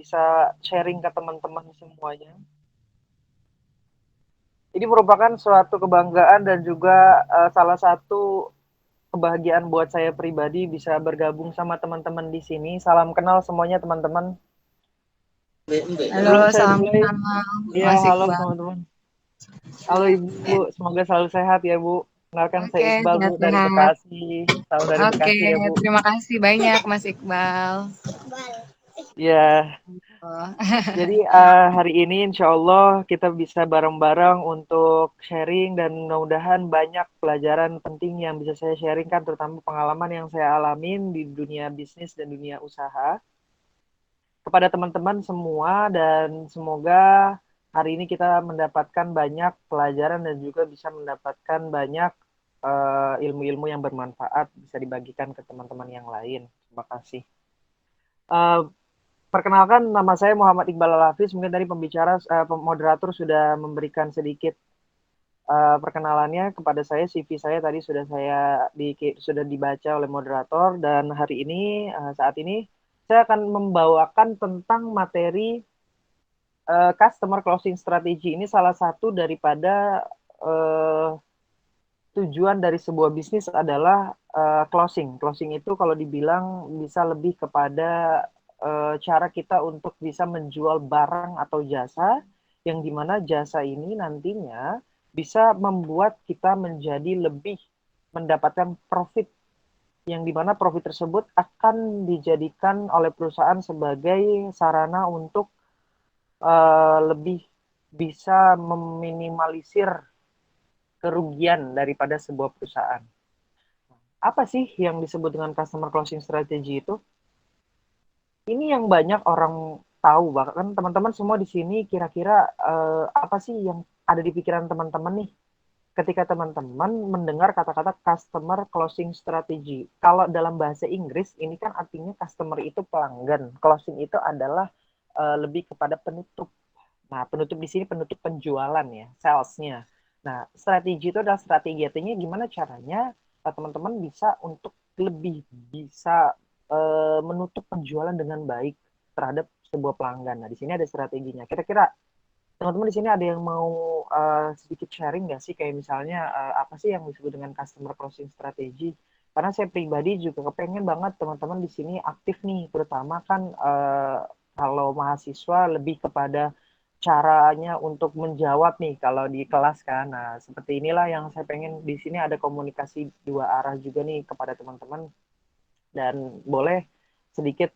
bisa sharing ke teman-teman semuanya. Ini merupakan suatu kebanggaan dan juga salah satu kebahagiaan buat saya pribadi bisa bergabung sama teman-teman di sini. Salam kenal semuanya teman-teman. Halo, Sebelum saya salam mulai, kenal ya Mas halo Iqbal. teman-teman. Halo Ya, Ibu, semoga selalu sehat ya Bu. Kenalkan saya oke, Iqbal Bu dari sehat-sehat. Bekasi. Salam dari Oke, Bekasi ya Bu. terima kasih banyak Mas Iqbal. Ya, Oh. jadi hari ini insya Allah kita bisa bareng-bareng untuk sharing dan mudah-mudahan banyak pelajaran penting yang bisa saya sharingkan, terutama pengalaman yang saya alamin di dunia bisnis dan dunia usaha kepada teman-teman semua, dan semoga hari ini kita mendapatkan banyak pelajaran dan juga bisa mendapatkan banyak ilmu-ilmu yang bermanfaat bisa dibagikan ke teman-teman yang lain. Terima kasih. Uh, Perkenalkan, nama saya Muhammad Iqbal Al-Hafiz. Mungkin tadi moderator sudah memberikan sedikit perkenalannya kepada saya. CV saya tadi sudah dibaca oleh moderator, dan hari ini saat ini saya akan membawakan tentang materi customer closing strategy. Ini salah satu daripada tujuan dari sebuah bisnis adalah closing. Closing itu kalau dibilang bisa lebih kepada cara kita untuk bisa menjual barang atau jasa, yang dimana jasa ini nantinya bisa membuat kita menjadi lebih mendapatkan profit, yang dimana profit tersebut akan dijadikan oleh perusahaan sebagai sarana untuk lebih bisa meminimalisir kerugian daripada sebuah perusahaan. Apa sih yang disebut dengan customer closing strategy itu? Ini yang banyak orang tahu, bahkan teman-teman semua di sini kira-kira apa sih yang ada di pikiran teman-teman nih ketika teman-teman mendengar kata-kata customer closing strategy. Kalau dalam bahasa Inggris ini kan artinya customer itu pelanggan, closing itu adalah lebih kepada penutup. Nah, penutup di sini penutup penjualan ya, salesnya. Nah, strategi itu adalah strategi, artinya gimana caranya teman-teman bisa untuk lebih bisa menutup penjualan dengan baik terhadap sebuah pelanggan. Nah, di sini ada strateginya. Kira-kira teman-teman di sini ada yang mau sedikit sharing nggak sih, kayak misalnya apa sih yang disebut dengan customer closing strategy? Karena saya pribadi juga kepengen banget teman-teman di sini aktif nih, terutama kan kalau mahasiswa lebih kepada caranya untuk menjawab nih kalau di kelas kan. Nah, seperti inilah yang saya pengen di sini ada komunikasi dua arah juga nih kepada teman-teman, dan boleh sedikit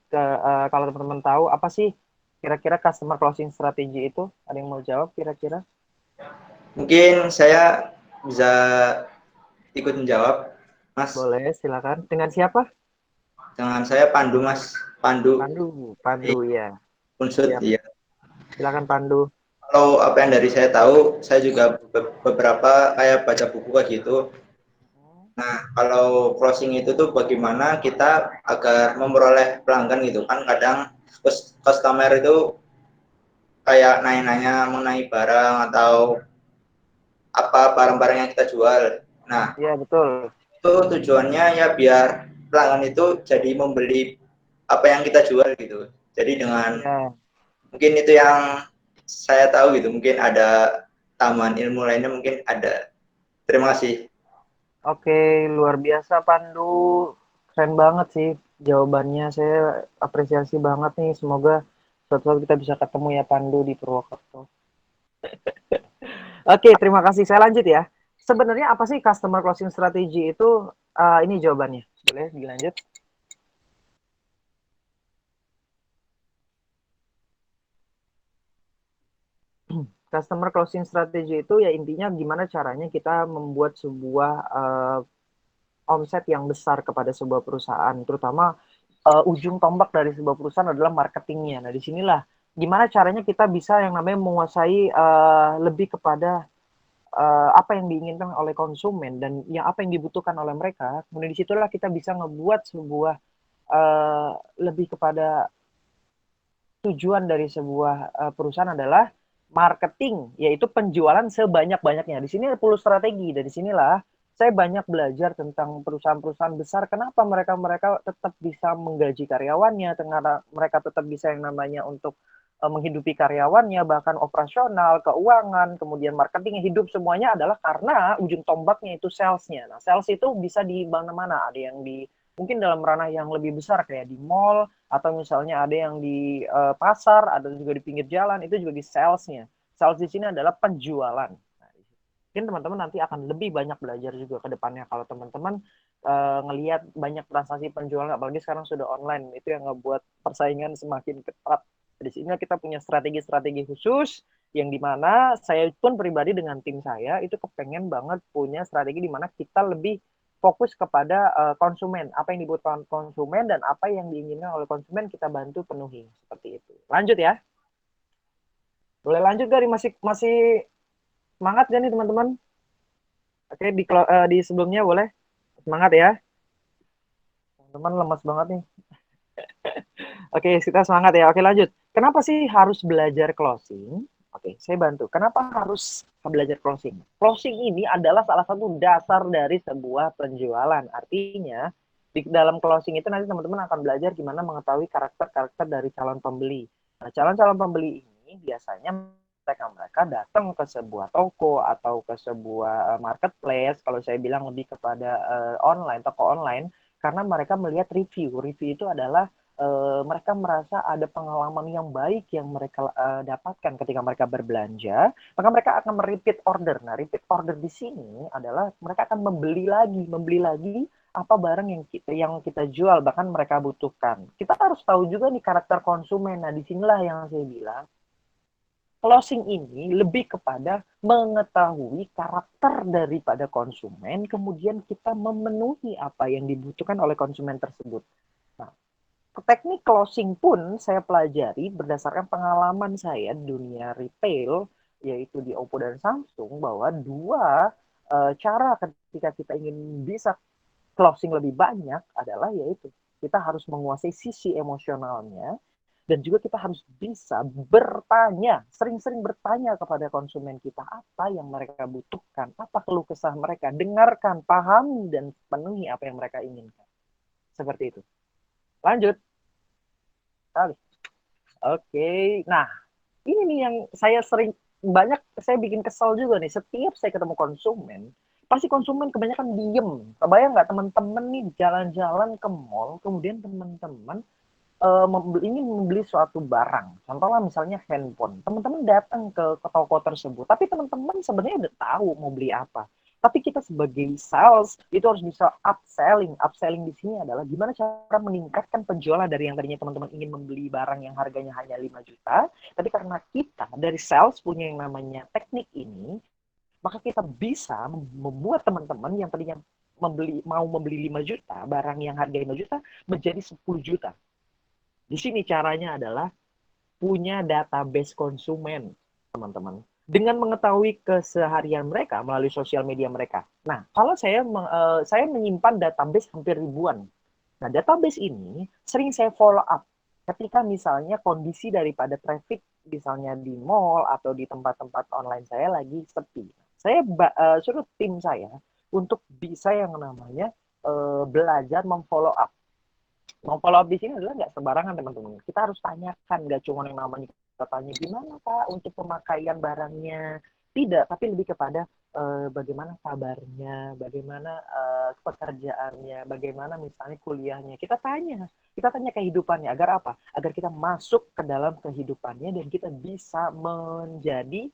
kalau teman-teman tahu apa sih kira-kira customer closing strategy itu, ada yang mau jawab kira-kira? Mungkin saya bisa ikut menjawab, Mas. Boleh, silakan. Dengan siapa? Dengan saya Pandu, Mas. Pandu Pandu. Pandu ya. Unsut, Siap. ya. Silakan Pandu. Kalau apa yang dari saya tahu, saya juga beberapa kayak baca buku kayak gitu. Nah, kalau closing itu tuh bagaimana kita agar memperoleh pelanggan gitu kan. Kadang customer itu kayak nanya-nanya mengenai barang atau apa barang-barang yang kita jual. Nah, Ya, betul. itu tujuannya ya biar pelanggan itu jadi membeli apa yang kita jual gitu. Jadi dengan Ya. mungkin itu yang saya tahu gitu. Mungkin ada tambahan ilmu lainnya, mungkin ada. Terima kasih. Oke, luar biasa Pandu. Keren banget sih jawabannya. Saya apresiasi banget nih. Semoga suatu saat kita bisa ketemu ya Pandu di Purwokerto. Oke, terima kasih. Saya lanjut ya. Sebenarnya apa sih customer closing strategy itu? Ini jawabannya. Boleh dilanjut? Customer closing strategy itu ya intinya gimana caranya kita membuat sebuah omset yang besar kepada sebuah perusahaan, terutama ujung tombak dari sebuah perusahaan adalah marketingnya. Nah, disinilah gimana caranya kita bisa yang namanya menguasai lebih kepada apa yang diinginkan oleh konsumen dan yang apa yang dibutuhkan oleh mereka. Kemudian disitulah kita bisa ngebuat sebuah lebih kepada tujuan dari sebuah perusahaan adalah marketing, yaitu penjualan sebanyak-banyaknya. Di sini ada 10 strategi, dari sinilah saya banyak belajar tentang perusahaan-perusahaan besar, kenapa mereka tetap bisa menggaji karyawannya, ternyata mereka tetap bisa yang namanya untuk menghidupi karyawannya, bahkan operasional, keuangan, kemudian marketingnya, hidup semuanya adalah karena ujung tombaknya itu salesnya. Nah, sales itu bisa di mana-mana, ada yang di mungkin dalam ranah yang lebih besar kayak di mall, atau misalnya ada yang di pasar, ada juga di pinggir jalan, itu juga di salesnya. Sales di sini adalah penjualan. Mungkin teman-teman nanti akan lebih banyak belajar juga ke depannya kalau teman-teman ngelihat banyak transaksi penjualan, apalagi sekarang sudah online, itu yang ngebuat persaingan semakin ketat. Di sini kita punya strategi-strategi khusus yang dimana saya pun pribadi dengan tim saya itu kepengen banget punya strategi di mana kita lebih fokus kepada konsumen, apa yang dibutuhkan konsumen dan apa yang diinginkan oleh konsumen kita bantu penuhi, seperti itu. Lanjut ya, boleh lanjut gak? Masih masih semangat gak nih teman-teman? Oke, di sebelumnya boleh semangat ya. Teman-teman lemas banget nih. Oke, kita semangat ya. Oke, lanjut. Kenapa sih harus belajar closing? Oke, saya bantu. Kenapa harus belajar closing? Closing ini adalah salah satu dasar dari sebuah penjualan. Artinya, di dalam closing itu nanti teman-teman akan belajar gimana mengetahui karakter-karakter dari calon pembeli. Nah, calon-calon pembeli ini biasanya mereka datang ke sebuah toko atau ke sebuah marketplace, kalau saya bilang lebih kepada online, toko online, karena mereka melihat review. Review itu adalah mereka merasa ada pengalaman yang baik yang mereka dapatkan ketika mereka berbelanja, maka mereka akan merepeat order. Nah, repeat order di sini adalah mereka akan membeli lagi apa barang yang kita jual, bahkan mereka butuhkan. Kita harus tahu juga nih karakter konsumen. Nah, disinilah yang saya bilang closing ini lebih kepada mengetahui karakter daripada konsumen, kemudian kita memenuhi apa yang dibutuhkan oleh konsumen tersebut. Nah, teknik closing pun saya pelajari berdasarkan pengalaman saya di dunia retail, yaitu di Oppo dan Samsung, bahwa dua cara ketika kita ingin bisa closing lebih banyak adalah yaitu kita harus menguasai sisi emosionalnya, dan juga kita harus bisa bertanya, sering-sering bertanya kepada konsumen kita apa yang mereka butuhkan, apa keluh kesah mereka, dengarkan, pahami, dan penuhi apa yang mereka inginkan. Seperti itu. Lanjut. Oke, nah ini nih yang saya sering banyak saya bikin kesal juga nih. Setiap saya ketemu konsumen, pasti konsumen kebanyakan diem. Kebayang nggak teman-teman nih jalan-jalan ke mall, kemudian teman-teman ingin membeli suatu barang, contohnya misalnya handphone, teman-teman datang ke toko tersebut, tapi teman-teman sebenarnya udah tahu mau beli apa. Tapi kita sebagai sales itu harus bisa upselling. Upselling di sini adalah gimana cara meningkatkan penjualan dari yang tadinya teman-teman ingin membeli barang yang harganya hanya 5 juta, tapi karena kita dari sales punya yang namanya teknik ini, maka kita bisa membuat teman-teman yang tadinya mau membeli 5 juta, barang yang harganya 5 juta menjadi 10 juta. Di sini caranya adalah punya database konsumen, teman-teman. Dengan mengetahui keseharian mereka melalui sosial media mereka. Nah, kalau saya menyimpan database hampir ribuan. Nah, database ini sering saya follow up. Ketika misalnya kondisi daripada traffic, misalnya di mall atau di tempat-tempat online saya lagi sepi. Saya suruh tim saya untuk bisa yang namanya belajar memfollow up. Mau follow up di sini adalah nggak sembarangan teman-teman. Kita harus tanyakan, nggak cuma yang namanya kita tanya gimana Pak untuk pemakaian barangnya. Tidak, tapi lebih kepada bagaimana kabarnya, bagaimana pekerjaannya, bagaimana misalnya kuliahnya. Kita tanya kehidupannya. Agar apa? Agar kita masuk ke dalam kehidupannya dan kita bisa menjadi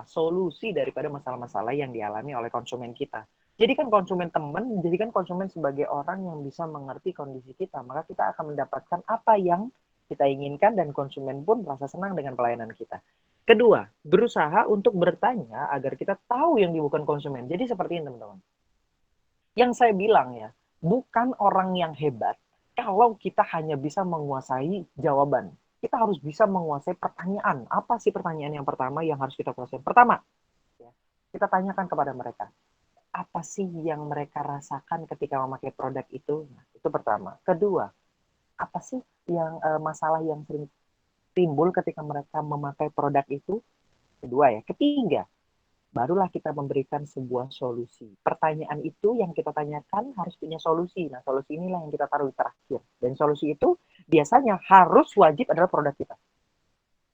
solusi daripada masalah-masalah yang dialami oleh konsumen kita. Jadikan konsumen teman, jadikan konsumen sebagai orang yang bisa mengerti kondisi kita, maka kita akan mendapatkan apa yang kita inginkan dan konsumen pun merasa senang dengan pelayanan kita. Kedua, berusaha untuk bertanya agar kita tahu yang dibutuhkan konsumen. Jadi seperti ini teman-teman. Yang saya bilang ya, bukan orang yang hebat kalau kita hanya bisa menguasai jawaban. Kita harus bisa menguasai pertanyaan. Apa sih pertanyaan yang pertama yang harus kita kuasai? Pertama, kita tanyakan kepada mereka, apa sih yang mereka rasakan ketika memakai produk itu? Nah, itu pertama. Kedua, apa sih yang masalah yang sering timbul ketika mereka memakai produk itu? Kedua ya. Ketiga, barulah kita memberikan sebuah solusi. Pertanyaan itu yang kita tanyakan harus punya solusi. Nah, solusi inilah yang kita taruh di terakhir. Dan solusi itu biasanya harus wajib adalah produk kita.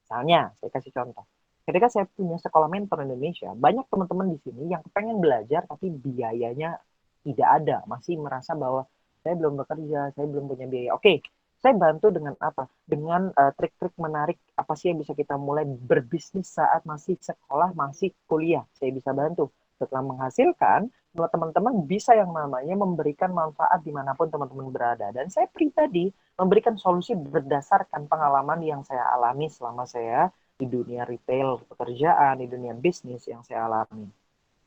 Misalnya, saya kasih contoh. Ketika saya punya sekolah mentor Indonesia, banyak teman-teman di sini yang pengen belajar tapi biayanya tidak ada. Masih merasa bahwa saya belum bekerja, saya belum punya biaya. Oke, saya bantu dengan apa? Dengan trik-trik menarik apa sih yang bisa kita mulai berbisnis saat masih sekolah, masih kuliah. Saya bisa bantu. Setelah menghasilkan, buat teman-teman bisa yang namanya memberikan manfaat dimanapun teman-teman berada. Dan saya pribadi memberikan solusi berdasarkan pengalaman yang saya alami selama saya di dunia retail, pekerjaan, di dunia bisnis yang saya alami.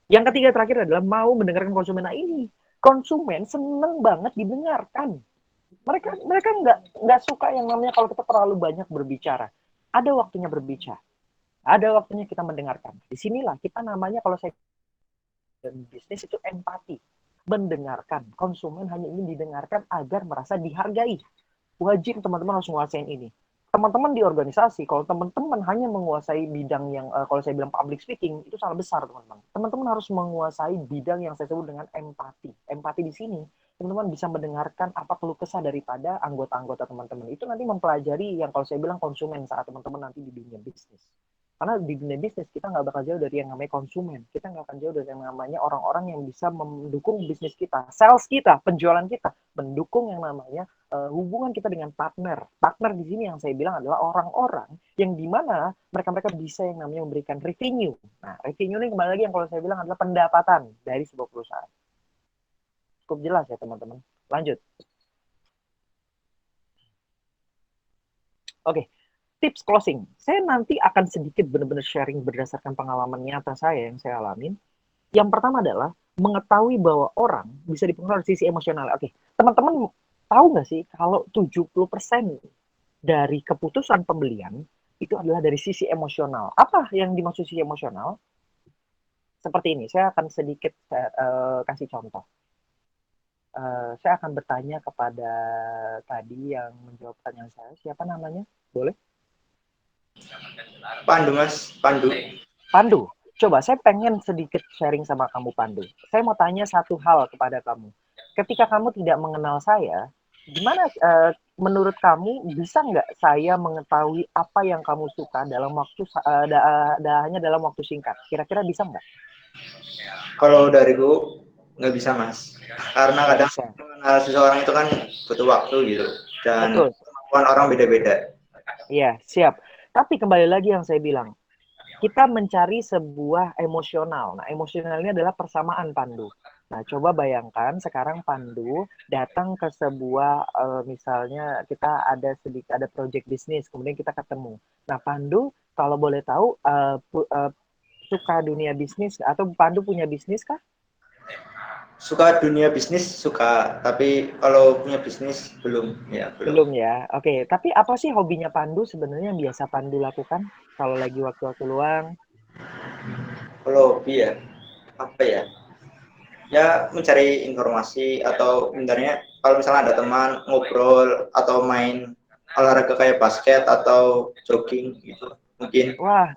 Yang ketiga terakhir adalah mau mendengarkan konsumen. Nah ini, konsumen seneng banget didengarkan. Mereka nggak suka yang namanya kalau kita terlalu banyak berbicara. Ada waktunya berbicara. Ada waktunya kita mendengarkan. Disinilah kita namanya kalau saya bisnis itu empati. Mendengarkan. Konsumen hanya ingin didengarkan agar merasa dihargai. Wajib teman-teman harus menguasai ini. Teman-teman di organisasi, kalau teman-teman hanya menguasai bidang yang, kalau saya bilang public speaking, itu salah besar teman-teman. Teman-teman harus menguasai bidang yang saya sebut dengan empati. Empati di sini, teman-teman bisa mendengarkan apa keluh kesah daripada anggota-anggota teman-teman. Itu nanti mempelajari yang kalau saya bilang konsumen saat teman-teman nanti di dunia bisnis. Karena di dunia bisnis kita nggak bakal jauh dari yang namanya konsumen. Kita nggak akan jauh dari yang namanya orang-orang yang bisa mendukung bisnis kita, sales kita, penjualan kita, mendukung yang namanya hubungan kita dengan partner. Partner di sini yang saya bilang adalah orang-orang yang dimana mereka-mereka bisa yang namanya memberikan revenue. Nah, revenue ini kembali lagi yang kalau saya bilang adalah pendapatan dari sebuah perusahaan. Cukup jelas ya teman-teman. Lanjut. Oke. Tips closing. Saya nanti akan sedikit benar-benar sharing berdasarkan pengalaman nyata saya yang saya alamin. Yang pertama adalah mengetahui bahwa orang bisa dipengaruhi dari sisi emosional. Oke, teman-teman tahu nggak sih kalau 70% dari keputusan pembelian itu adalah dari sisi emosional. Apa yang dimaksud sisi emosional? Seperti ini, saya akan sedikit kasih contoh. Saya akan bertanya kepada tadi yang menjawab pertanyaan saya. Siapa namanya? Boleh? Pandu Mas, Pandu. Pandu, coba saya pengen sedikit sharing sama kamu Pandu. Saya mau tanya satu hal kepada kamu. Ketika kamu tidak mengenal saya, gimana menurut kamu bisa nggak saya mengetahui apa yang kamu suka dalam waktu hanya dalam waktu singkat? Kira-kira bisa nggak? Kalau dariku nggak bisa Mas, karena Nggak kadang bisa. mengenal seseorang itu kan butuh waktu gitu, dan Betul. kemampuan orang beda-beda. Iya, siap. Tapi kembali lagi yang saya bilang, kita mencari sebuah emosional. Nah, emosional ini adalah persamaan Pandu. Nah, coba bayangkan sekarang Pandu datang ke sebuah misalnya kita ada project bisnis, kemudian kita ketemu. Nah, Pandu kalau boleh tahu suka dunia bisnis atau Pandu punya bisnis kah? Suka dunia bisnis suka, tapi kalau punya bisnis belum, ya belum. Belum ya. Oke, tapi apa sih hobinya Pandu sebenarnya yang biasa Pandu lakukan kalau lagi waktu-waktu luang? Kalau hobi ya, apa ya? Ya mencari informasi atau sebenarnya kalau misalnya ada teman ngobrol atau main olahraga kayak basket atau jogging gitu mungkin. Wah,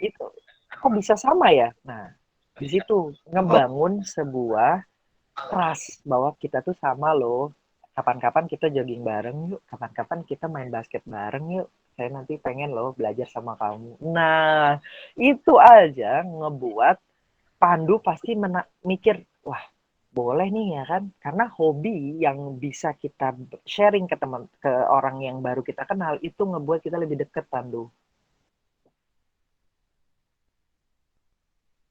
itu kok bisa sama ya? Nah, di situ ngebangun sebuah trust bahwa kita tuh sama loh. Kapan-kapan kita jogging bareng yuk, kapan-kapan kita main basket bareng yuk. Saya nanti pengen loh belajar sama kamu. Nah, itu aja ngebuat Pandu pasti mikir, wah boleh nih ya kan? Karena hobi yang bisa kita sharing ke teman, ke orang yang baru kita kenal itu ngebuat kita lebih dekat Pandu.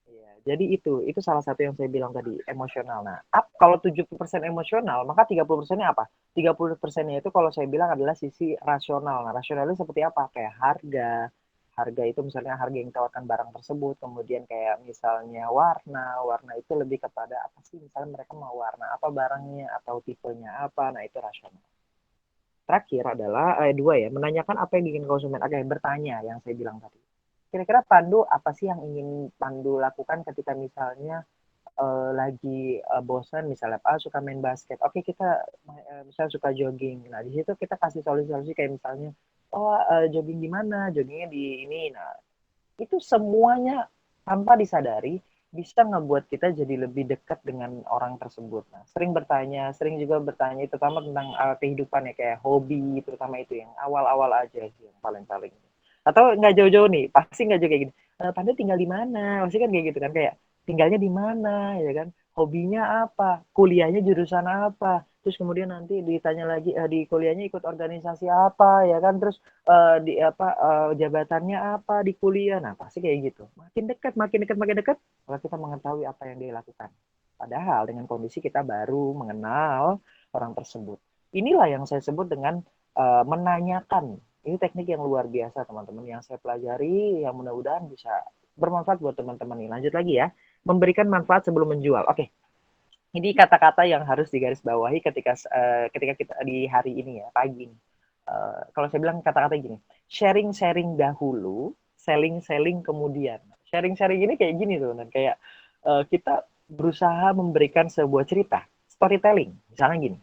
Iya, jadi itu salah satu yang saya bilang tadi, emosional. Nah, kalau 70% emosional, maka 30%-nya apa? 30%-nya itu kalau saya bilang adalah sisi rasional. Nah, rasional itu seperti apa? Kayak harga. Harga itu misalnya harga yang ditawarkan barang tersebut, kemudian kayak misalnya warna. Warna itu lebih kepada apa sih? Misalnya mereka mau warna apa barangnya atau tipenya apa. Nah, itu rasional. Terakhir adalah dua ya, menanyakan apa yang bikin konsumen. Oke, bertanya yang saya bilang tadi. Kira-kira Pandu apa sih yang ingin Pandu lakukan ketika misalnya lagi bosan, misalnya suka main basket, oke kita misalnya suka jogging. Nah di situ kita kasih solusi-solusi kayak misalnya jogging di mana, joggingnya di ini. Nah itu semuanya tanpa disadari bisa ngebuat kita jadi lebih dekat dengan orang tersebut. Nah, sering juga bertanya, terutama tentang kehidupan ya, kayak hobi, terutama itu yang awal-awal aja sih, yang paling-paling. Atau nggak jauh-jauh nih, pasti nggak jauh kayak gini. Pandai tinggal di mana? Pasti kan kayak gitu kan, kayak tinggalnya di mana, ya kan? Hobinya apa? Kuliahnya jurusan apa? Terus kemudian nanti ditanya lagi di kuliahnya ikut organisasi apa, ya kan? Terus di apa jabatannya apa di kuliah. Nah, pasti kayak gitu. Makin dekat, maka kita mengetahui apa yang dia lakukan. Padahal dengan kondisi kita baru mengenal orang tersebut. Inilah yang saya sebut dengan menanyakan. Ini teknik yang luar biasa, teman-teman, yang saya pelajari, yang mudah-mudahan bisa bermanfaat buat teman-teman ini. Lanjut lagi ya. Memberikan manfaat sebelum menjual. Oke. Ini kata-kata yang harus digarisbawahi ketika kita di hari ini ya, pagi ini. Kalau saya bilang kata-kata gini, sharing-sharing dahulu, selling-selling kemudian. Sharing-sharing ini kayak gini tuh, dan kayak kita berusaha memberikan sebuah cerita, storytelling. Misalnya gini,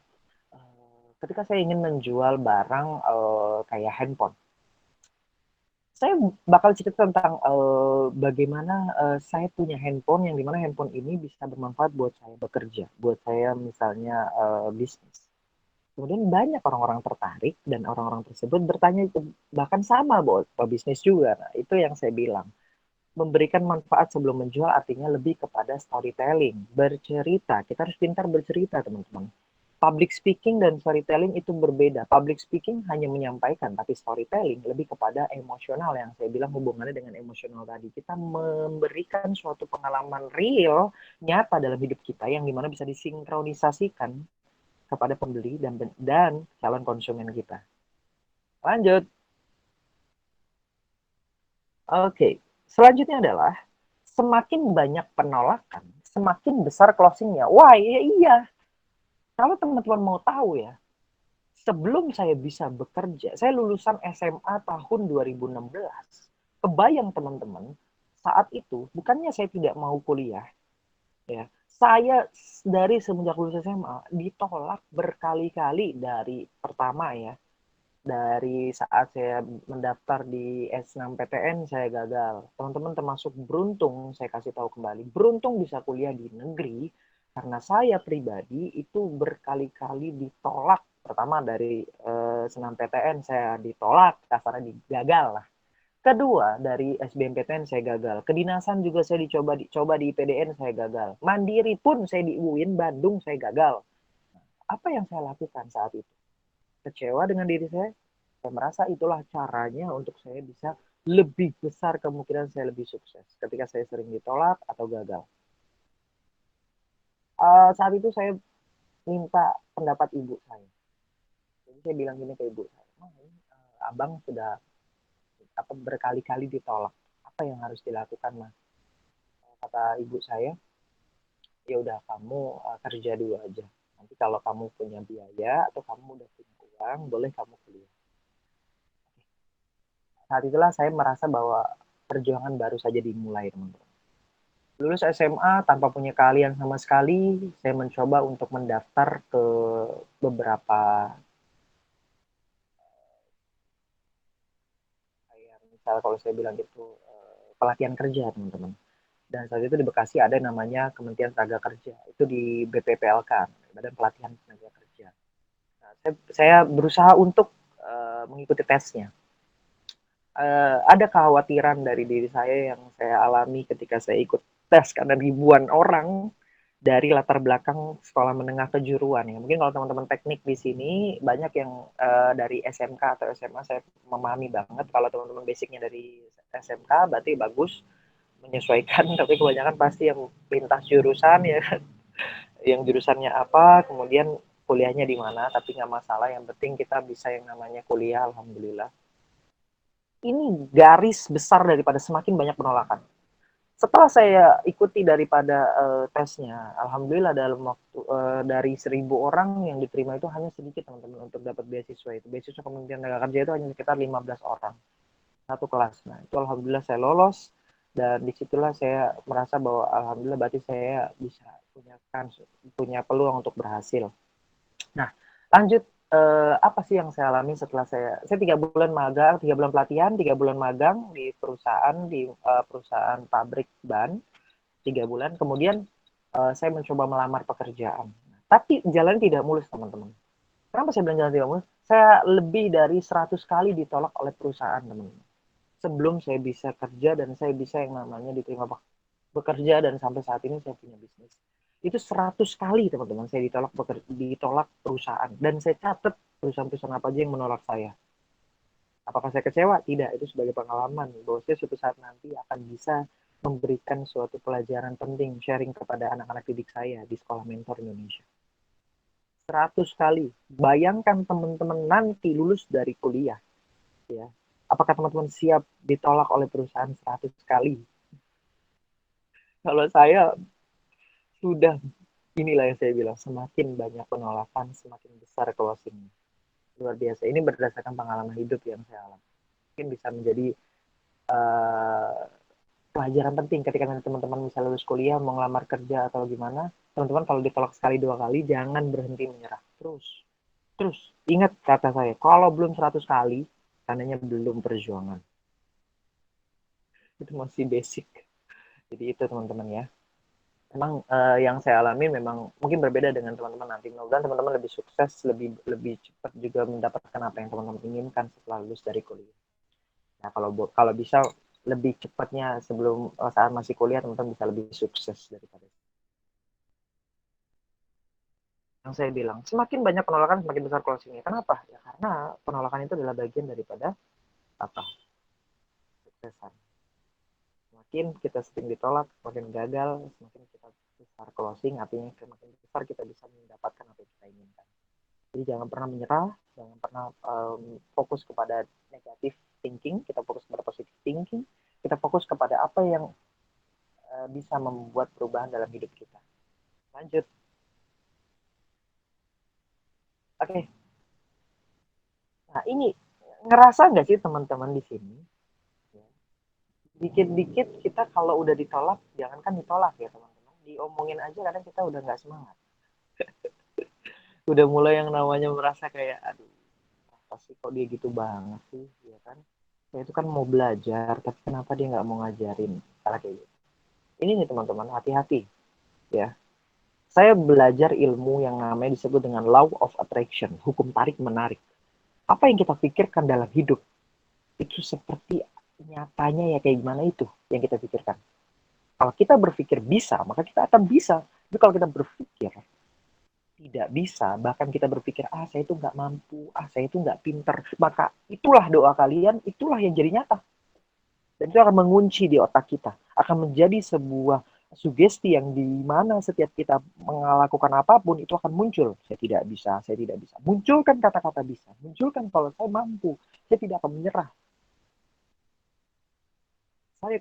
ketika saya ingin menjual barang kayak handphone, saya bakal cerita tentang bagaimana saya punya handphone yang dimana handphone ini bisa bermanfaat buat saya bekerja, buat saya misalnya bisnis. Kemudian banyak orang-orang tertarik dan orang-orang tersebut bertanya bahkan sama buat bisnis juga. Nah, itu yang saya bilang. Memberikan manfaat sebelum menjual artinya lebih kepada storytelling, bercerita. Kita harus pintar bercerita, teman-teman. Public speaking dan storytelling itu berbeda. Public speaking hanya menyampaikan, tapi storytelling lebih kepada emosional yang saya bilang hubungannya dengan emosional tadi. Kita memberikan suatu pengalaman real, nyata dalam hidup kita yang dimana bisa disinkronisasikan kepada pembeli dan calon konsumen kita. Lanjut. Oke. Selanjutnya adalah semakin banyak penolakan, semakin besar closingnya. Wah, iya. Kalau teman-teman mau tahu ya, sebelum saya bisa bekerja, saya lulusan SMA tahun 2016. Kebayang teman-teman, saat itu bukannya saya tidak mau kuliah, ya. Saya dari semenjak lulus SMA ditolak berkali-kali dari pertama ya. Dari saat saya mendaftar di S6PTN saya gagal. Teman-teman termasuk beruntung, saya kasih tahu kembali, beruntung bisa kuliah di negeri karena saya pribadi itu berkali-kali ditolak. Pertama dari S6PTN saya ditolak, kasarnya digagal lah. Kedua, dari SBMPTN saya gagal. Kedinasan juga saya dicoba di IPDN saya gagal. Mandiri pun saya di UIN Bandung saya gagal. Apa yang saya lakukan saat itu? Kecewa dengan diri saya merasa itulah caranya untuk saya bisa lebih besar kemungkinan saya lebih sukses ketika saya sering ditolak atau gagal. Saat itu saya minta pendapat ibu saya. Jadi saya bilang gini ke ibu saya, abang sudah berkali-kali ditolak. Apa yang harus dilakukan, mas? Kata ibu saya, ya udah kamu kerja dulu aja. Nanti kalau kamu punya biaya atau kamu udah punya uang, boleh kamu kuliah. Saat itulah saya merasa bahwa perjuangan baru saja dimulai, teman-teman. Lulus SMA tanpa punya keahlian sama sekali, saya mencoba untuk mendaftar ke beberapa kayak misal kalau saya bilang itu pelatihan kerja, teman-teman. Dan saat itu di Bekasi ada namanya Kementerian Tenaga Kerja, itu di BPPLK, Badan Pelatihan Tenaga Kerja. Nah, saya berusaha untuk mengikuti tesnya. Ada kekhawatiran dari diri saya yang saya alami ketika saya ikut tes karena ribuan orang dari latar belakang sekolah menengah kejuruan ya. Mungkin kalau teman-teman teknik di sini banyak yang dari SMK atau SMA saya memahami banget. Kalau teman-teman basicnya dari SMK berarti bagus menyesuaikan, tapi kebanyakan pasti yang lintas jurusan ya, yang jurusannya apa, kemudian kuliahnya di mana, tapi nggak masalah. Yang penting kita bisa yang namanya kuliah, alhamdulillah. Ini garis besar daripada semakin banyak penolakan. Setelah saya ikuti daripada tesnya, alhamdulillah dalam waktu dari 1.000 orang yang diterima itu hanya sedikit, teman-teman, untuk dapat beasiswa itu. Beasiswa Kementerian Tenaga Kerja itu hanya sekitar 15 orang satu kelas. Nah, itu alhamdulillah saya lolos dan disitulah saya merasa bahwa alhamdulillah berarti saya bisa punya peluang untuk berhasil. Nah, lanjut apa sih yang saya alami setelah saya 3 bulan magang, 3 bulan pelatihan, 3 bulan magang di perusahaan pabrik ban, 3 bulan. Kemudian saya mencoba melamar pekerjaan. Tapi jalan tidak mulus, teman-teman. Kenapa saya bilang jalan tidak mulus? Saya lebih dari 100 kali ditolak oleh perusahaan, teman-teman. Sebelum saya bisa kerja dan saya bisa yang namanya diterima bekerja dan sampai saat ini saya punya bisnis. Itu 100 kali, teman-teman, saya ditolak perusahaan. Dan saya catat perusahaan-perusahaan apa aja yang menolak saya. Apakah saya kecewa? Tidak. Itu sebagai pengalaman bahwa saya suatu saat nanti akan bisa memberikan suatu pelajaran penting, sharing kepada anak-anak didik saya di Sekolah Mentor Indonesia. 100 kali. Bayangkan teman-teman nanti lulus dari kuliah. Ya. Apakah teman-teman siap ditolak oleh perusahaan 100 kali? Kalau saya sudah, inilah yang saya bilang, semakin banyak penolakan, semakin besar closing. Luar biasa. Ini berdasarkan pengalaman hidup yang saya alami. Mungkin bisa menjadi pelajaran penting ketika nanti teman-teman misalnya lulus kuliah, mau ngelamar kerja atau gimana, teman-teman kalau ditolak sekali 2 kali, jangan berhenti menyerah. Terus, ingat kata saya, kalau belum 100 kali, tandanya belum perjuangan. Itu masih basic. Jadi itu teman-teman ya. Memang yang saya alami memang mungkin berbeda dengan teman-teman nanti. Mudah-mudahan teman-teman lebih sukses, lebih cepat juga mendapatkan apa yang teman-teman inginkan setelah lulus dari kuliah. Nah, kalau bisa lebih cepatnya sebelum saat masih kuliah, teman-teman bisa lebih sukses daripada yang saya bilang. Semakin banyak penolakan, semakin besar closingnya. Kenapa? Ya karena penolakan itu adalah bagian daripada apa? Suksesan. Semakin kita sering ditolak, semakin gagal, semakin kita besar closing, artinya semakin besar kita bisa mendapatkan apa yang kita inginkan. Jadi jangan pernah menyerah, jangan pernah fokus kepada negative thinking, kita fokus kepada positive thinking, kita fokus kepada apa yang bisa membuat perubahan dalam hidup kita. Lanjut. Oke. Nah, ini ngerasa nggak sih teman-teman di sini? Dikit-dikit kita kalau udah ditolak, jangankan ditolak ya teman-teman, diomongin aja kadang kita udah nggak semangat. Udah mulai yang namanya merasa kayak, aduh, apa sih kok dia gitu banget sih, ya kan? Ya itu kan mau belajar, tapi kenapa dia nggak mau ngajarin? Salah kayak gitu. Ini nih teman-teman, hati-hati ya. Saya belajar ilmu yang namanya disebut dengan law of attraction, hukum tarik menarik. Apa yang kita pikirkan dalam hidup itu seperti nyatanya ya kayak gimana itu yang kita pikirkan. Kalau kita berpikir bisa, maka kita akan bisa. Tapi kalau kita berpikir tidak bisa, bahkan kita berpikir, saya itu nggak mampu, saya itu nggak pinter, maka itulah doa kalian, itulah yang jadi nyata. Dan itu akan mengunci di otak kita, akan menjadi sebuah sugesti yang di mana setiap kita melakukan apapun itu akan muncul. Saya tidak bisa, saya tidak bisa. Munculkan kata-kata bisa, munculkan kalau saya mampu, saya tidak akan menyerah. Saya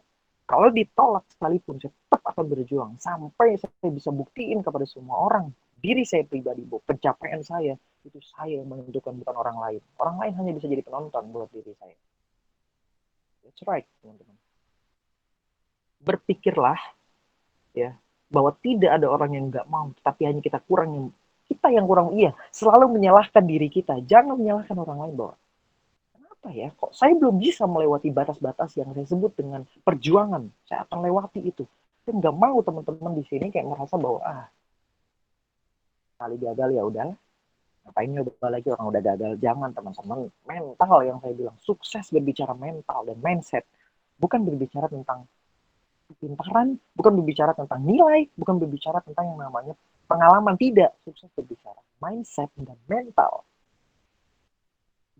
kalau ditolak sekalipun, saya tetap akan berjuang sampai saya bisa buktiin kepada semua orang diri saya pribadi, bahwa pencapaian saya itu saya yang menentukan, bukan orang lain. Orang lain hanya bisa jadi penonton buat diri saya. That's right, teman-teman. Berpikirlah ya bahwa tidak ada orang yang nggak mau, tapi hanya kita yang kurang. Iya, selalu menyalahkan diri kita. Jangan menyalahkan orang lain bahwa kenapa ya kok saya belum bisa melewati batas-batas yang saya sebut dengan perjuangan. Saya akan lewati itu. Saya nggak mau teman-teman di sini kayak merasa bahwa kali gagal ya udah, ngapain nyoba lagi orang udah gagal. Jangan teman-teman, mental yang saya bilang, sukses berbicara mental dan mindset, bukan berbicara tentang pintaran, bukan berbicara tentang nilai, bukan berbicara tentang yang namanya pengalaman. Tidak, sukses berbicara mindset dan mental.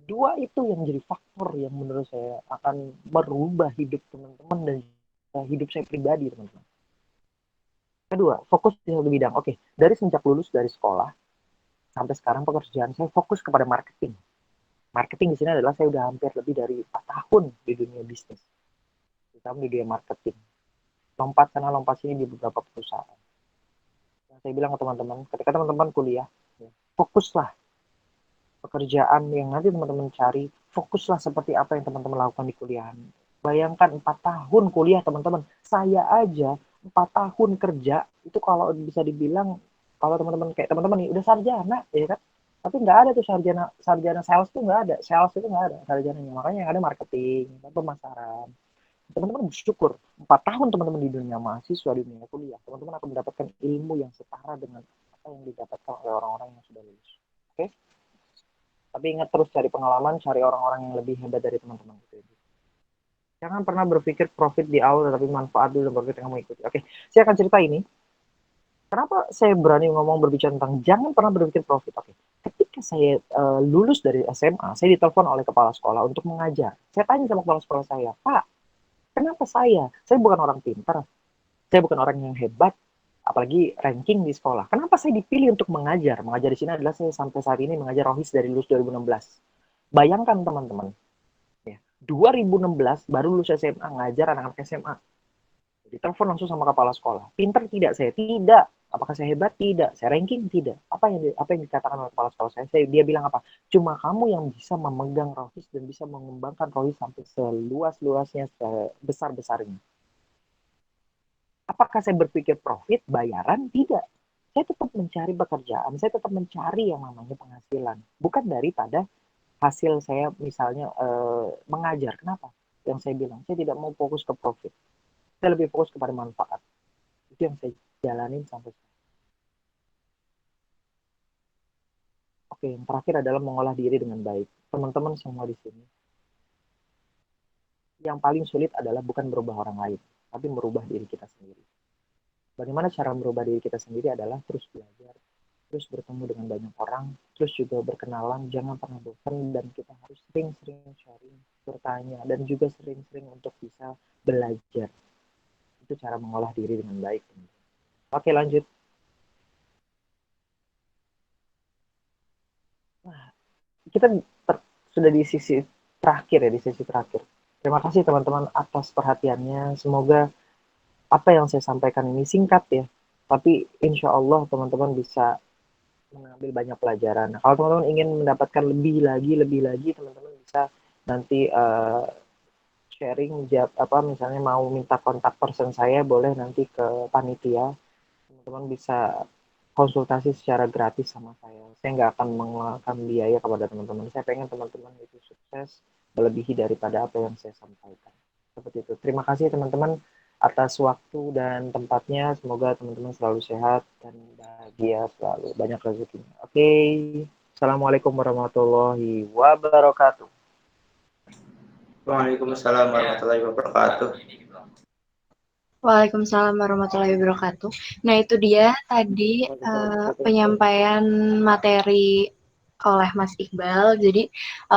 Dua itu yang jadi faktor yang menurut saya akan merubah hidup teman-teman dan hidup saya pribadi, teman-teman. Kedua, fokus di satu bidang. Oke, dari sejak lulus dari sekolah sampai sekarang pekerjaan saya fokus kepada marketing. Marketing di sini adalah saya udah hampir lebih dari 4 tahun di dunia bisnis, terutama di dunia marketing. Lompat sana lompat sini di beberapa perusahaan. Yang saya bilang ke teman-teman, ketika teman-teman kuliah, fokuslah pekerjaan yang nanti teman-teman cari, fokuslah seperti apa yang teman-teman lakukan di kuliahan. Bayangkan 4 tahun kuliah teman-teman, saya aja 4 tahun kerja, itu kalau bisa dibilang, kalau teman-teman kayak teman-teman nih, udah sarjana, ya kan? Tapi nggak ada tuh sarjana sales tuh nggak ada. Sales itu nggak ada sarjananya. Makanya yang ada marketing, pemasaran. Teman-teman bersyukur 4 tahun teman-teman di dunia mahasiswa, di dunia kuliah, teman-teman akan mendapatkan ilmu yang setara dengan apa yang didapatkan oleh orang-orang yang sudah lulus. Oke? Tapi ingat terus cari pengalaman, cari orang-orang yang lebih hebat dari teman-teman. Jangan pernah berpikir profit di awal, tapi manfaat dulu dan berpikir kamu ikuti. Oke, saya akan cerita ini. Kenapa saya berani ngomong berbicara tentang jangan pernah berpikir profit? Oke, ketika saya lulus dari SMA, saya ditelepon oleh kepala sekolah untuk mengajar. Saya tanya sama kepala sekolah saya, Pak, kenapa saya? Saya bukan orang pintar, saya bukan orang yang hebat, apalagi ranking di sekolah. Kenapa saya dipilih untuk mengajar? Mengajar di sini adalah saya sampai saat ini mengajar rohis dari lulus 2016. Bayangkan teman-teman, ya, 2016 baru lulus SMA ngajar anak-anak SMA. Ditelepon langsung sama kepala sekolah. Pinter tidak saya? Tidak. Apakah saya hebat? Tidak. Saya ranking? Tidak. Apa yang dikatakan oleh kepala sekolah saya? Dia bilang apa? Cuma kamu yang bisa memegang rohis dan bisa mengembangkan rohis sampai seluas-luasnya, sebesar-besarnya. Apakah saya berpikir profit, bayaran? Tidak. Saya tetap mencari pekerjaan, saya tetap mencari yang namanya penghasilan. Bukan daripada hasil saya misalnya mengajar. Kenapa? Yang saya bilang, saya tidak mau fokus ke profit. Saya lebih fokus kepada manfaat. Itu yang saya jalanin sampai sekarang. Oke, yang terakhir adalah mengolah diri dengan baik. Teman-teman semua di sini, yang paling sulit adalah bukan merubah orang lain, tapi merubah diri kita sendiri. Bagaimana cara merubah diri kita sendiri adalah terus belajar, terus bertemu dengan banyak orang, terus juga berkenalan, jangan pernah bosan, dan kita harus sering-sering sharing, bertanya, dan juga sering-sering untuk bisa belajar. Itu cara mengolah diri dengan baik. Oke, lanjut. Nah, kita sudah di sisi terakhir ya, di sisi terakhir. Terima kasih teman-teman atas perhatiannya. Semoga apa yang saya sampaikan ini singkat ya, tapi insya Allah teman-teman bisa mengambil banyak pelajaran. Nah, kalau teman-teman ingin mendapatkan lebih lagi, teman-teman bisa nanti sharing, misalnya mau minta kontak person saya, boleh nanti ke panitia. Teman-teman bisa konsultasi secara gratis sama saya. Saya nggak akan mengeluarkan biaya kepada teman-teman. Saya pengen teman-teman itu sukses melebihi daripada apa yang saya sampaikan. Seperti itu. Terima kasih teman-teman atas waktu dan tempatnya. Semoga teman-teman selalu sehat dan bahagia selalu. Banyak rezekinya. Oke. Assalamualaikum warahmatullahi wabarakatuh. Waalaikumsalam warahmatullahi wabarakatuh. Waalaikumsalam warahmatullahi wabarakatuh. Nah, itu dia tadi penyampaian materi oleh Mas Iqbal. Jadi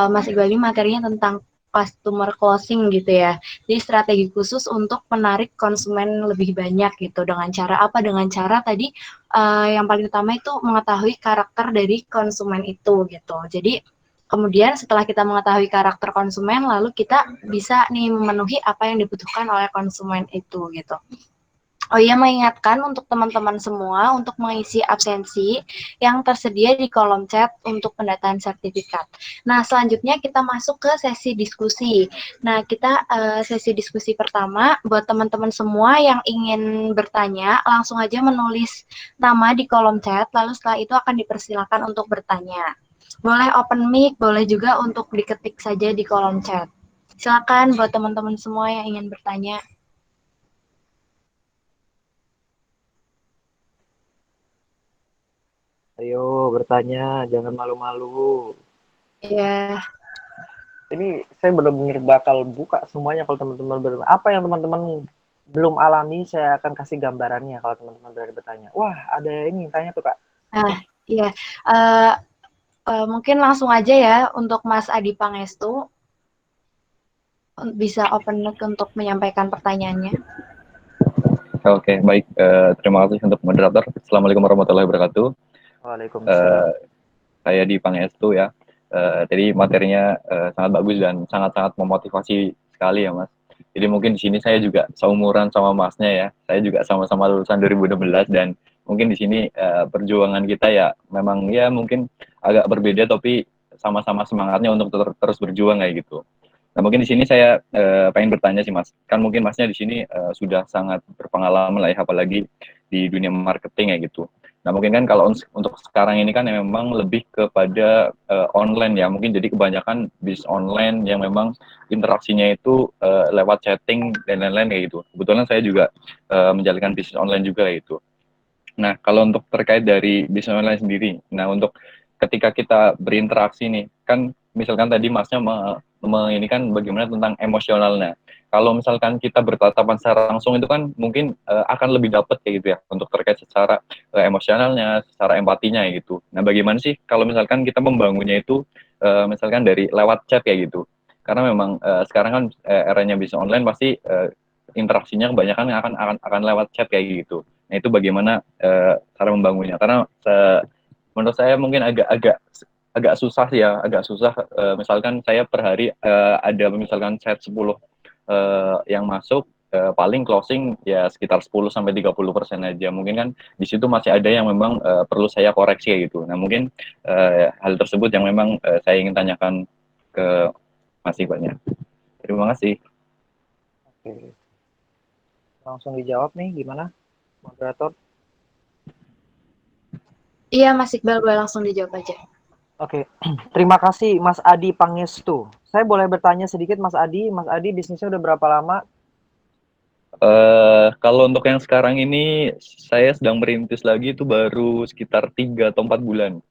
Mas Iqbal ini materinya tentang customer closing gitu ya. Jadi strategi khusus untuk menarik konsumen lebih banyak gitu. Dengan cara apa? Dengan cara tadi yang paling utama itu mengetahui karakter dari konsumen itu gitu. Jadi kemudian setelah kita mengetahui karakter konsumen, lalu kita bisa nih memenuhi apa yang dibutuhkan oleh konsumen itu gitu. Oh iya, mengingatkan untuk teman-teman semua untuk mengisi absensi yang tersedia di kolom chat untuk pendataan sertifikat. Nah, selanjutnya kita masuk ke sesi diskusi. Nah, kita sesi diskusi pertama buat teman-teman semua yang ingin bertanya, langsung aja menulis nama di kolom chat, lalu setelah itu akan dipersilakan untuk bertanya. Boleh open mic, boleh juga untuk diketik saja di kolom chat. Silakan buat teman-teman semua yang ingin bertanya. Ayo bertanya, jangan malu-malu. Iya. Ini saya benar-benar bakal buka semuanya kalau teman-teman apa yang teman-teman belum alami, saya akan kasih gambarannya kalau teman-teman berani bertanya. Wah, ada ini tanya tuh Kak. Nah, iya. Mungkin langsung aja ya untuk Mas Adi Pangestu bisa open mic untuk menyampaikan pertanyaannya. Oke, baik. Terima kasih untuk moderator. Assalamualaikum warahmatullahi wabarakatuh. Waalaikumsalam. Saya di Pangestu ya. Jadi materinya sangat bagus dan sangat-sangat memotivasi sekali ya Mas. Jadi mungkin di sini saya juga seumuran sama Masnya ya. Saya juga sama-sama lulusan 2016 dan mungkin di sini perjuangan kita ya memang ya mungkin agak berbeda tapi sama-sama semangatnya untuk terus berjuang kayak gitu. Nah mungkin di sini saya pengen bertanya sih Mas, kan mungkin Masnya di sini sudah sangat berpengalaman lah ya, apalagi di dunia marketing ya gitu. Nah mungkin kan kalau untuk sekarang ini kan memang lebih kepada online ya, mungkin jadi kebanyakan bisnis online yang memang interaksinya itu lewat chatting dan lain-lain kayak gitu. Kebetulan saya juga menjalankan bisnis online juga kayak gitu. Nah kalau untuk terkait dari bisnis online sendiri, nah untuk ketika kita berinteraksi nih, kan misalkan tadi masnya ini kan bagaimana tentang emosionalnya. Kalau misalkan kita bertatapan secara langsung itu kan mungkin akan lebih dapat kayak gitu ya untuk terkait secara emosionalnya, secara empatinya ya gitu. Nah, bagaimana sih kalau misalkan kita membangunnya itu misalkan dari lewat chat kayak gitu? Karena memang sekarang kan eranya bisnis online pasti interaksinya kebanyakan akan lewat chat kayak gitu. Nah, itu bagaimana cara membangunnya? Karena menurut saya mungkin agak susah sih ya, agak susah. Misalkan saya per hari ada misalkan chat 10 yang masuk, paling closing ya sekitar 10-30% aja. Mungkin kan di situ masih ada yang memang perlu saya koreksi gitu. Nah mungkin hal tersebut yang memang saya ingin tanyakan ke Mas Iqbalnya. Terima kasih. Oke. Langsung dijawab nih, gimana, moderator? Iya, Mas Iqbal, boleh langsung dijawab aja. Oke, terima kasih Mas Adi Pangestu. Saya boleh bertanya sedikit Mas Adi. Mas Adi bisnisnya udah berapa lama? Kalau untuk yang sekarang ini saya sedang merintis lagi itu baru sekitar 3 atau 4 bulan.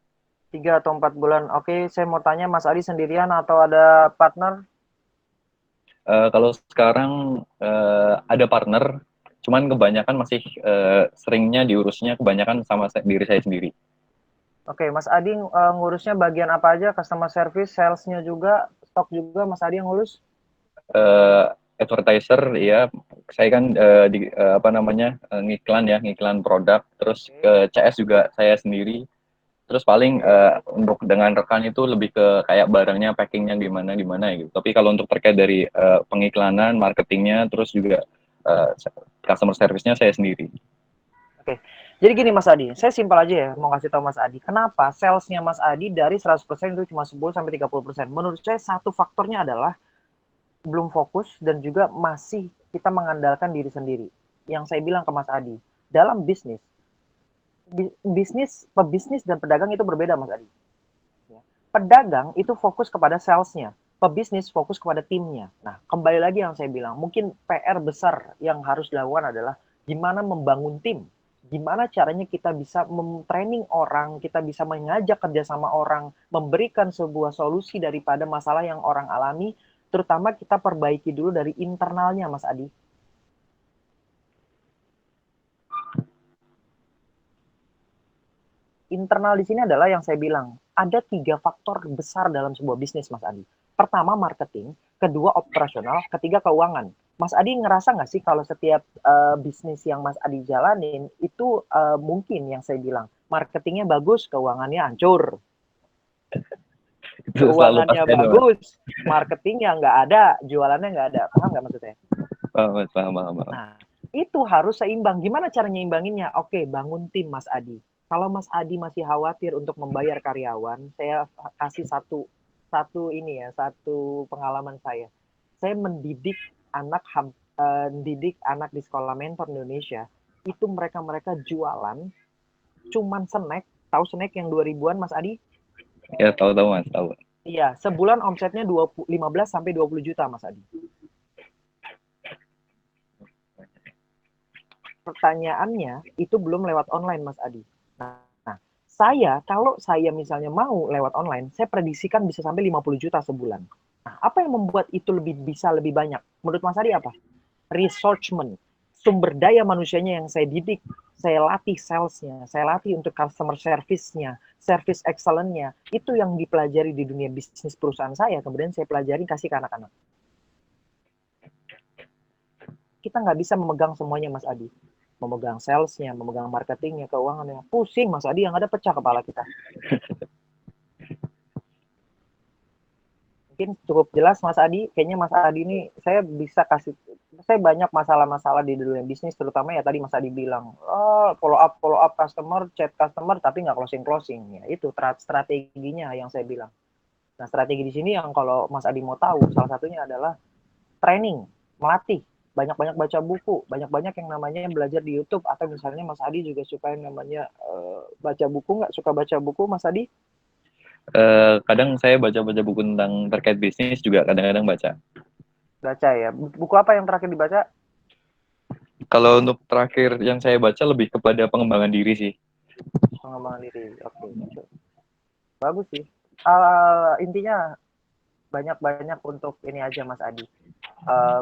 3 atau 4 bulan. Oke, saya mau tanya Mas Adi sendirian atau ada partner? Kalau sekarang ada partner, cuman kebanyakan masih seringnya diurusnya kebanyakan sama diri saya sendiri. Oke, Mas Adi ngurusnya bagian apa aja? Customer service, salesnya juga, stok juga Mas Adi yang ngurus? Advertiser ya, saya kan di apa namanya ngiklan ya, ngiklan produk, terus ke CS juga saya sendiri. Terus paling untuk dengan rekan itu lebih ke kayak barangnya, packingnya gimana gimana gitu. Tapi kalau untuk terkait dari pengiklanan, marketingnya, terus juga customer service-nya saya sendiri. Oke, jadi gini Mas Adi, saya simpel aja ya mau kasih tahu Mas Adi. Kenapa salesnya Mas Adi dari 100% itu cuma 10-30%? Menurut saya satu faktornya adalah belum fokus dan juga masih kita mengandalkan diri sendiri. Yang saya bilang ke Mas Adi, dalam bisnis, pebisnis dan pedagang itu berbeda Mas Adi. Pedagang itu fokus kepada salesnya, pebisnis fokus kepada timnya. Nah, kembali lagi yang saya bilang, mungkin PR besar yang harus dilakukan adalah gimana membangun tim. Gimana caranya kita bisa training orang, kita bisa mengajak kerjasama orang, memberikan sebuah solusi daripada masalah yang orang alami, terutama kita perbaiki dulu dari internalnya, Mas Adi. Internal di sini adalah yang saya bilang, ada 3 faktor besar dalam sebuah bisnis, Mas Adi. Pertama, marketing. Kedua, operasional. Ketiga, keuangan. Mas Adi ngerasa nggak sih kalau setiap bisnis yang Mas Adi jalanin, itu mungkin yang saya bilang, marketingnya bagus, keuangannya hancur. Itu selalu Keuangannya pasti ada, Mas. bagus, marketingnya nggak ada, jualannya nggak ada. Paham nggak maksudnya? Paham. Nah, itu harus seimbang. Gimana cara nyeimbanginnya? Oke, bangun tim, Mas Adi. Kalau Mas Adi masih khawatir untuk membayar karyawan, saya kasih satu pengalaman saya. Saya mendidik anak di sekolah mentor Indonesia, itu mereka jualan cuman snack, tahu snack yang 2000-an Mas Adi? Ya, tahu Mas, tahu. Iya, sebulan omsetnya 15-20 juta Mas Adi. Pertanyaannya itu belum lewat online Mas Adi. Nah, kalau saya misalnya mau lewat online, saya prediksikan bisa sampai 50 juta sebulan. Nah, apa yang membuat itu bisa lebih banyak? Menurut Mas Adi apa? Researchment, sumber daya manusianya yang saya didik, saya latih salesnya, saya latih untuk customer service-nya, service excellence-nya, itu yang dipelajari di dunia bisnis perusahaan saya, kemudian saya pelajari kasih ke anak-anak. Kita nggak bisa memegang semuanya Mas Adi. Memegang salesnya, memegang marketingnya, keuangannya. Pusing Mas Adi, yang ada pecah kepala kita. Mungkin cukup jelas Mas Adi. Kayaknya Mas Adi ini saya banyak masalah-masalah di dunia bisnis, terutama ya tadi Mas Adi bilang, follow up customer, chat customer, tapi nggak closing. Ya, itu strateginya yang saya bilang. Nah, strategi di sini yang kalau Mas Adi mau tahu, salah satunya adalah training, melatih. banyak-banyak baca buku, banyak-banyak yang namanya belajar di YouTube, atau misalnya Mas Adi juga suka yang namanya baca buku nggak? Suka baca buku Mas Adi? Kadang saya baca-baca buku tentang terkait bisnis juga kadang-kadang baca. Baca ya. Buku apa yang terakhir dibaca? Kalau untuk terakhir yang saya baca lebih kepada pengembangan diri sih. Pengembangan diri. Oke. Bagus sih. Intinya banyak-banyak untuk ini aja Mas Adi.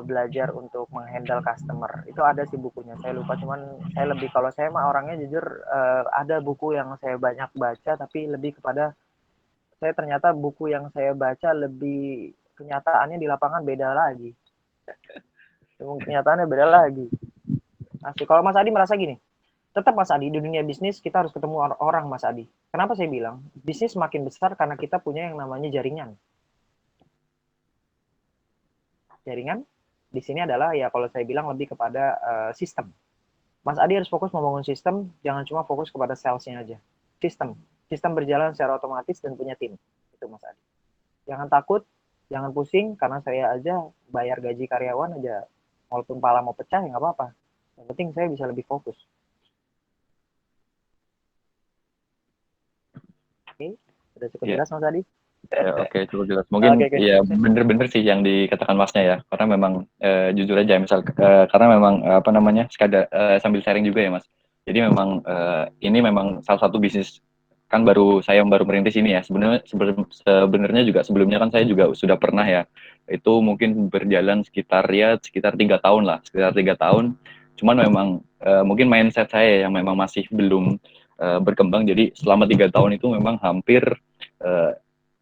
Belajar untuk menghandle customer. Itu ada sih bukunya. Saya lupa, cuman saya lebih, kalau saya mah orangnya jujur, ada buku yang saya banyak baca, tapi lebih kepada saya ternyata buku yang saya baca lebih kenyataannya di lapangan beda lagi. Kenyataannya beda lagi. Asli. Kalau Mas Adi merasa gini, tetap Mas Adi, di dunia bisnis kita harus ketemu orang Mas Adi. Kenapa saya bilang bisnis semakin besar? Karena kita punya yang namanya jaringan. Jaringan di sini adalah ya kalau saya bilang lebih kepada sistem. Mas Adi harus fokus membangun sistem, jangan cuma fokus kepada salesnya aja. Sistem berjalan secara otomatis dan punya tim. Itu Mas Adi. Jangan takut, jangan pusing, karena saya aja bayar gaji karyawan aja, walaupun pala mau pecah ya nggak apa-apa. Yang penting saya bisa lebih fokus. Oke, sudah cukup jelas Mas Adi? Oke, cukup jelas. Mungkin Oke. ya bener-bener sih yang dikatakan Masnya ya. Karena memang jujur aja, misal karena memang apa namanya sekadar sambil sharing juga ya Mas. Jadi memang ini memang salah satu bisnis, kan saya baru merintis ini ya. Sebenarnya juga sebelumnya kan saya juga sudah pernah ya. Itu mungkin berjalan sekitar 3 tahun lah, sekitar 3 tahun. Cuman memang mungkin mindset saya yang memang masih belum berkembang. Jadi selama 3 tahun itu memang hampir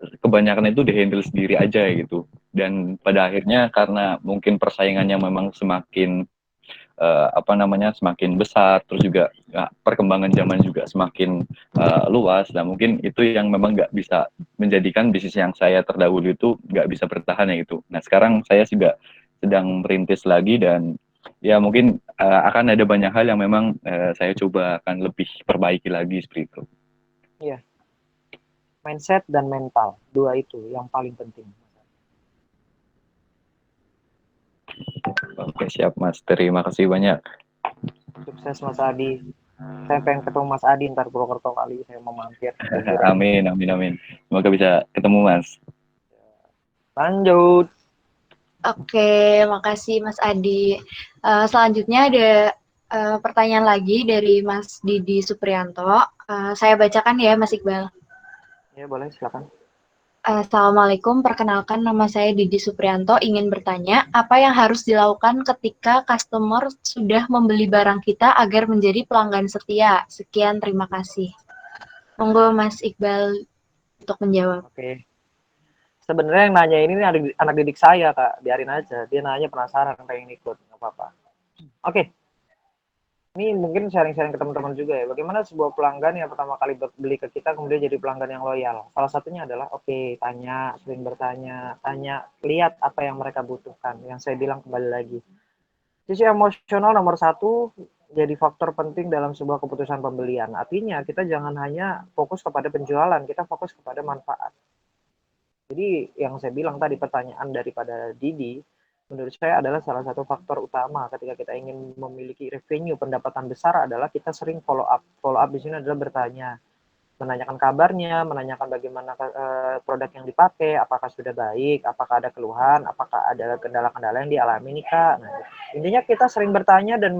kebanyakan itu dihandle sendiri aja gitu, dan pada akhirnya karena mungkin persaingannya memang semakin apa namanya semakin besar, terus juga ya, perkembangan zaman juga semakin luas, dan mungkin itu yang memang nggak bisa menjadikan bisnis yang saya terdahulu itu nggak bisa bertahan ya gitu. Nah sekarang saya juga sedang merintis lagi, dan ya mungkin akan ada banyak hal yang memang saya coba akan lebih perbaiki lagi seperti itu. Iya. Mindset dan mental, dua itu yang paling penting. Oke, siap Mas, terima kasih banyak. Sukses Mas Adi. Saya pengen ketemu Mas Adi ntar Purwokerto kali, saya mau mampir. Amin. Semoga bisa ketemu Mas. Lanjut. Oke, makasih Mas Adi. Selanjutnya ada pertanyaan lagi dari Mas Didi Suprianto. Saya bacakan ya Mas Iqbal. Ya boleh, silakan. Assalamualaikum, perkenalkan nama saya Didi Suprianto, ingin bertanya, apa yang harus dilakukan ketika customer sudah membeli barang kita agar menjadi pelanggan setia? Sekian, terima kasih. Monggo Mas Iqbal untuk menjawab. Oke. Sebenarnya yang nanya ini anak didik saya, Kak. Biarin aja. Dia nanya penasaran, pengen ikut. Nggak apa-apa. Oke. Ini mungkin sharing-sharing ke teman-teman juga ya. Bagaimana sebuah pelanggan yang pertama kali beli ke kita kemudian jadi pelanggan yang loyal? Salah satunya adalah tanya, sering bertanya, tanya, lihat apa yang mereka butuhkan. Yang saya bilang kembali lagi. Sisi emosional nomor satu jadi faktor penting dalam sebuah keputusan pembelian. Artinya kita jangan hanya fokus kepada penjualan, kita fokus kepada manfaat. Jadi yang saya bilang tadi, pertanyaan daripada Didi, menurut saya adalah salah satu faktor utama ketika kita ingin memiliki revenue pendapatan besar adalah kita sering follow up. Follow up di sini adalah bertanya, menanyakan kabarnya, menanyakan bagaimana produk yang dipakai, apakah sudah baik, apakah ada keluhan, apakah ada kendala-kendala yang dialami nih Kak. Nah, intinya kita sering bertanya dan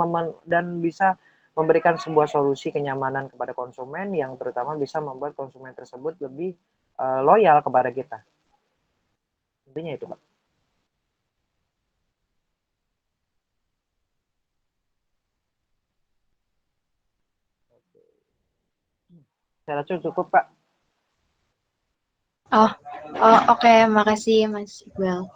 bisa memberikan sebuah solusi kenyamanan kepada konsumen yang terutama bisa membuat konsumen tersebut lebih loyal kepada kita. Intinya itu Kak. Saya rasa cukup Kak. Oke, makasih Mas Iqbal.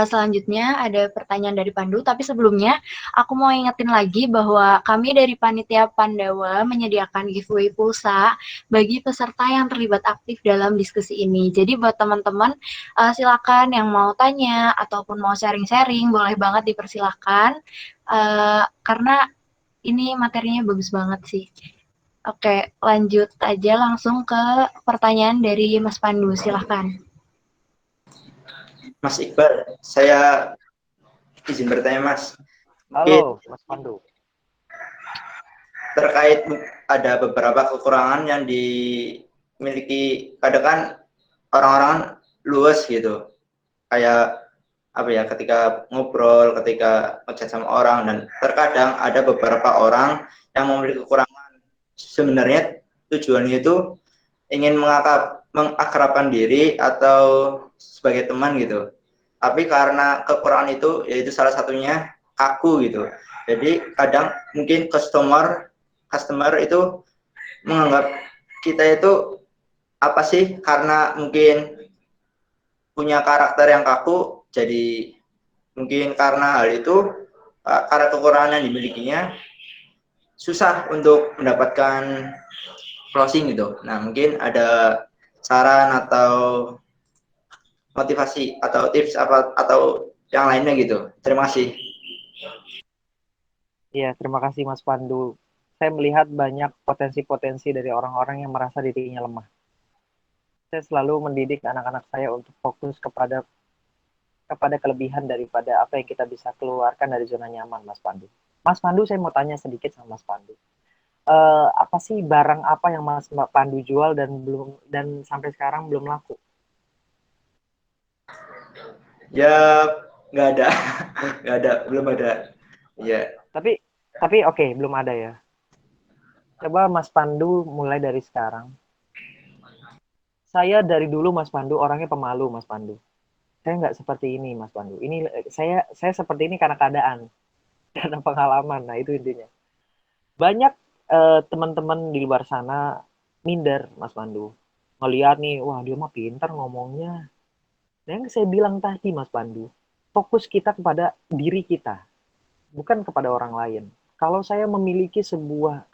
Selanjutnya ada pertanyaan dari Pandu, tapi sebelumnya aku mau ingetin lagi bahwa kami dari Panitia Pandawa menyediakan giveaway pulsa bagi peserta yang terlibat aktif dalam diskusi ini. Jadi buat teman-teman silakan yang mau tanya ataupun mau sharing-sharing boleh banget dipersilakan karena ini materinya bagus banget sih. Oke, lanjut aja langsung ke pertanyaan dari Mas Pandu, silahkan. Mas Iqbal, saya izin bertanya Mas. Halo, Mas Pandu. Terkait ada beberapa kekurangan yang dimiliki, kadang kan orang-orang luas gitu, kayak apa ya, ketika ngobrol, ketika ngechat sama orang, dan terkadang ada beberapa orang yang memiliki kekurangan. Sebenarnya tujuannya itu ingin mengakrabkan diri atau sebagai teman gitu, tapi karena kekurangan itu, yaitu salah satunya kaku gitu. Jadi kadang mungkin customer itu menganggap kita itu apa sih, karena mungkin punya karakter yang kaku, jadi mungkin karena hal itu, karena kekurangan yang dimilikinya, susah untuk mendapatkan closing gitu. Nah, mungkin ada saran atau motivasi atau tips apa atau yang lainnya gitu. Terima kasih. Iya, terima kasih Mas Pandu. Saya melihat banyak potensi-potensi dari orang-orang yang merasa dirinya lemah. Saya selalu mendidik anak-anak saya untuk fokus kepada kelebihan daripada apa yang kita bisa keluarkan dari zona nyaman, Mas Pandu. Mas Pandu, saya mau tanya sedikit sama Mas Pandu. Apa sih barang apa yang Mas Pandu jual dan sampai sekarang belum laku? Ya, nggak ada, nggak ada, belum ada. Ya, Tapi oke, belum ada ya. Coba Mas Pandu mulai dari sekarang. Saya dari dulu Mas Pandu orangnya pemalu Mas Pandu. Saya nggak seperti ini Mas Pandu. Ini saya seperti ini karena keadaan, karena pengalaman. Nah itu intinya. Banyak teman-teman di luar sana minder Mas Pandu. Ngeliat nih, wah dia mah pintar ngomongnya. Nah, yang saya bilang tadi Mas Pandu, fokus kita kepada diri kita, bukan kepada orang lain. Kalau saya memiliki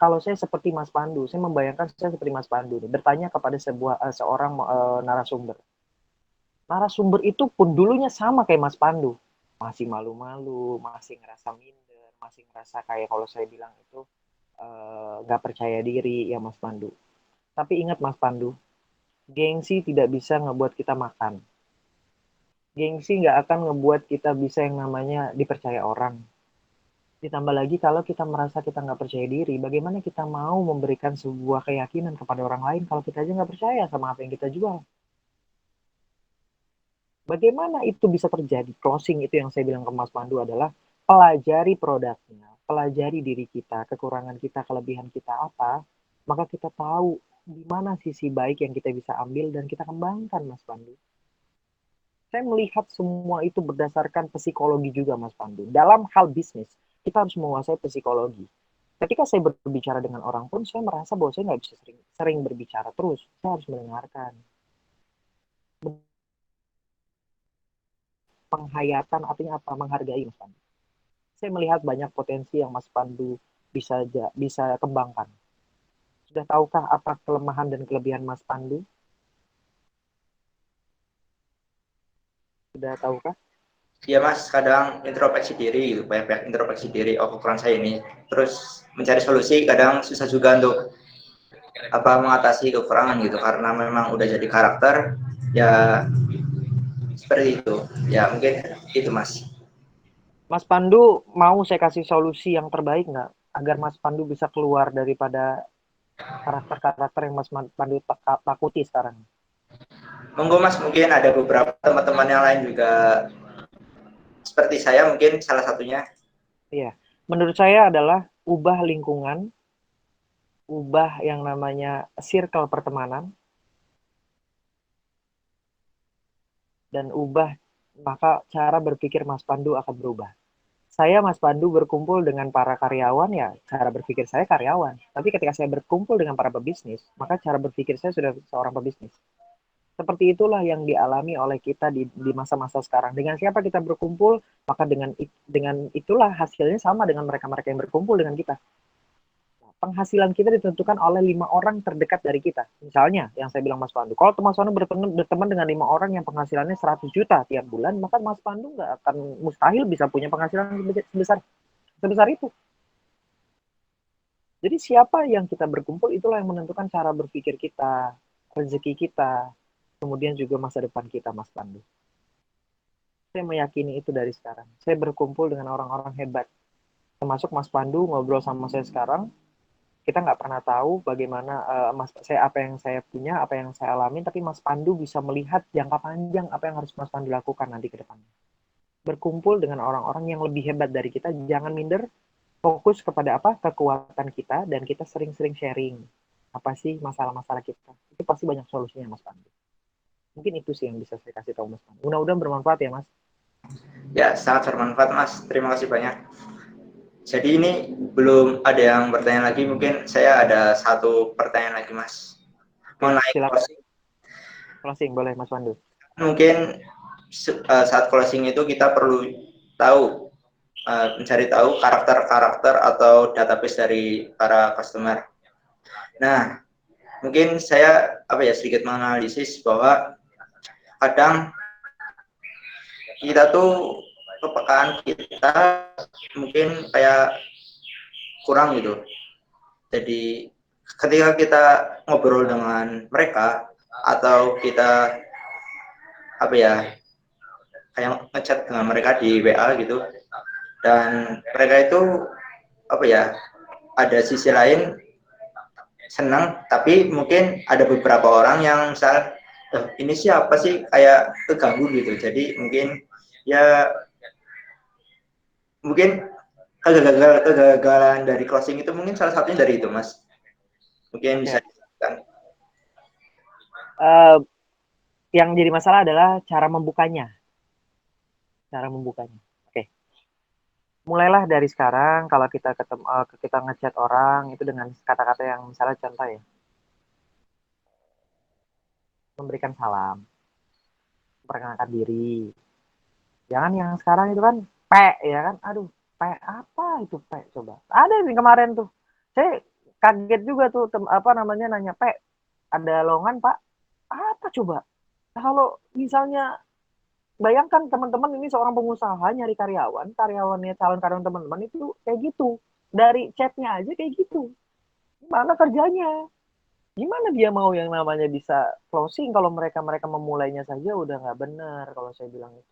kalau saya seperti Mas Pandu, saya membayangkan saya seperti Mas Pandu nih, bertanya kepada seorang narasumber. Narasumber itu pun dulunya sama kayak Mas Pandu, masih malu-malu, masih ngerasa minder, masih ngerasa kayak kalau saya bilang itu nggak percaya diri ya Mas Pandu. Tapi ingat Mas Pandu, gengsi tidak bisa ngebuat kita makan. Gengsi nggak akan ngebuat kita bisa yang namanya dipercaya orang. Ditambah lagi kalau kita merasa kita nggak percaya diri, bagaimana kita mau memberikan sebuah keyakinan kepada orang lain kalau kita aja nggak percaya sama apa yang kita jual? Bagaimana itu bisa terjadi? Closing itu yang saya bilang ke Mas Pandu adalah pelajari produknya, pelajari diri kita, kekurangan kita, kelebihan kita apa, maka kita tahu di mana sisi baik yang kita bisa ambil dan kita kembangkan, Mas Pandu. Saya melihat semua itu berdasarkan psikologi juga, Mas Pandu. Dalam hal bisnis, kita harus menguasai psikologi. Ketika saya berbicara dengan orang pun, saya merasa bahwa saya nggak bisa sering berbicara terus. Saya harus mendengarkan. Penghayatan artinya apa? Menghargai, Mas Pandu. Saya melihat banyak potensi yang Mas Pandu bisa kembangkan. Sudah tahukah apa kelemahan dan kelebihan Mas Pandu? Sudah tahukah? ya Mas, kadang introspeksi diri gitu, banyak introspeksi diri, oh kekurangan saya ini. Terus mencari solusi kadang susah juga untuk apa mengatasi kekurangan gitu, karena memang udah jadi karakter ya, seperti itu. Ya mungkin itu Mas. Mas Pandu mau saya kasih solusi yang terbaik nggak? Agar Mas Pandu bisa keluar daripada karakter-karakter yang Mas Pandu takuti sekarang. Monggo Mas, mungkin ada beberapa teman-teman yang lain juga seperti saya, mungkin salah satunya. Iya, menurut saya adalah ubah lingkungan, ubah yang namanya circle pertemanan, dan ubah maka cara berpikir Mas Pandu akan berubah. Saya Mas Pandu berkumpul dengan para karyawan ya cara berpikir saya karyawan. Tapi ketika saya berkumpul dengan para pebisnis, maka cara berpikir saya sudah seorang pebisnis. Seperti itulah yang dialami oleh kita di masa-masa sekarang. Dengan siapa kita berkumpul, maka dengan itulah hasilnya sama dengan mereka-mereka yang berkumpul dengan kita. Penghasilan kita ditentukan oleh 5 orang terdekat dari kita. Misalnya, yang saya bilang Mas Pandu, kalau Mas Pandu berteman dengan 5 orang yang penghasilannya 100 juta tiap bulan, maka Mas Pandu nggak akan mustahil bisa punya penghasilan sebesar itu. Jadi siapa yang kita berkumpul, itulah yang menentukan cara berpikir kita, rezeki kita, kemudian juga masa depan kita, Mas Pandu. Saya meyakini itu dari sekarang. Saya berkumpul dengan orang-orang hebat. Termasuk Mas Pandu ngobrol sama saya sekarang. Kita nggak pernah tahu bagaimana apa yang saya punya, apa yang saya alami, tapi Mas Pandu bisa melihat jangka panjang apa yang harus Mas Pandu lakukan nanti ke depannya. Berkumpul dengan orang-orang yang lebih hebat dari kita, jangan minder, fokus kepada apa kekuatan kita, dan kita sering-sering sharing apa sih masalah-masalah kita. Itu pasti banyak solusinya, Mas Pandu. Mungkin itu sih yang bisa saya kasih tahu Mas Pandu. Mudah-mudahan bermanfaat ya, Mas. Ya, sangat bermanfaat, Mas. Terima kasih banyak. Jadi ini belum ada yang bertanya lagi, mungkin saya ada satu pertanyaan lagi, Mas. Mengenai closing. Closing boleh, Mas Pandu. Mungkin saat closing itu kita perlu tahu, mencari tahu karakter-karakter atau database dari para customer. Nah, mungkin saya sedikit menganalisis bahwa kadang kita tuh kepekaan kita mungkin kayak kurang gitu. Jadi ketika kita ngobrol dengan mereka atau kita kayak ngechat dengan mereka di WA gitu, dan mereka itu ada sisi lain senang, tapi mungkin ada beberapa orang yang misal ini siapa sih kayak keganggu gitu. Jadi mungkin kegagalan dari closing itu mungkin salah satunya dari itu, Mas. Mungkin bisa dijelaskan. Yang jadi masalah adalah cara membukanya. Oke. Mulailah dari sekarang kalau kita ketemu kita ngechat orang itu dengan kata-kata yang misalnya contoh ya. Memberikan salam. Memperkenalkan diri. Jangan yang sekarang itu kan ya kan. Aduh, apa itu coba. Ada nih kemarin tuh. Saya kaget juga tuh nanya ada lowongan Pak. Apa coba? Kalau misalnya bayangkan teman-teman ini seorang pengusaha nyari karyawannya calon karyawan teman-teman itu kayak gitu. Dari chatnya aja kayak gitu. Gimana kerjanya? Gimana dia mau yang namanya bisa closing kalau mereka memulainya saja udah nggak benar kalau saya bilang itu.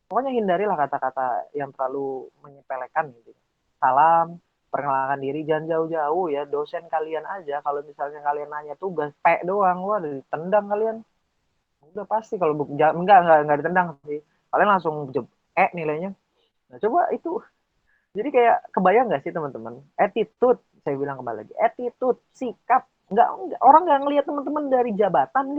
Pokoknya hindarilah kata-kata yang terlalu menyepelekan gitu. Salam, perkenalkan diri, jangan jauh-jauh ya. Dosen kalian aja kalau misalnya kalian nanya tugas doang, wah ditendang kalian. Udah pasti kalau enggak ditendang sih. Kalian langsung nilainya. Nah, coba itu. Jadi kayak kebayang nggak sih teman-teman? Attitude, saya bilang kembali lagi. Attitude, sikap. Enggak, orang nggak ngelihat teman-teman dari jabatan,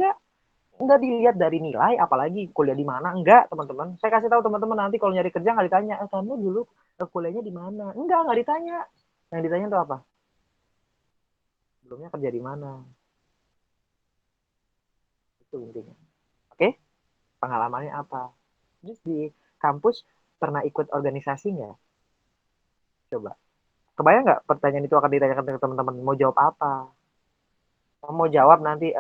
enggak dilihat dari nilai, apalagi kuliah di mana, enggak teman-teman. Saya kasih tahu teman-teman nanti kalau nyari kerja nggak ditanya, kamu dulu kuliahnya di mana? Nggak ditanya. Yang ditanya itu apa? Sebelumnya kerja di mana? Itu intinya. Oke? Pengalamannya apa? Terus di kampus pernah ikut organisasi nggak? Coba. Kebayang nggak pertanyaan itu akan ditanyakan ke teman-teman? Mau jawab apa? Mau jawab nanti,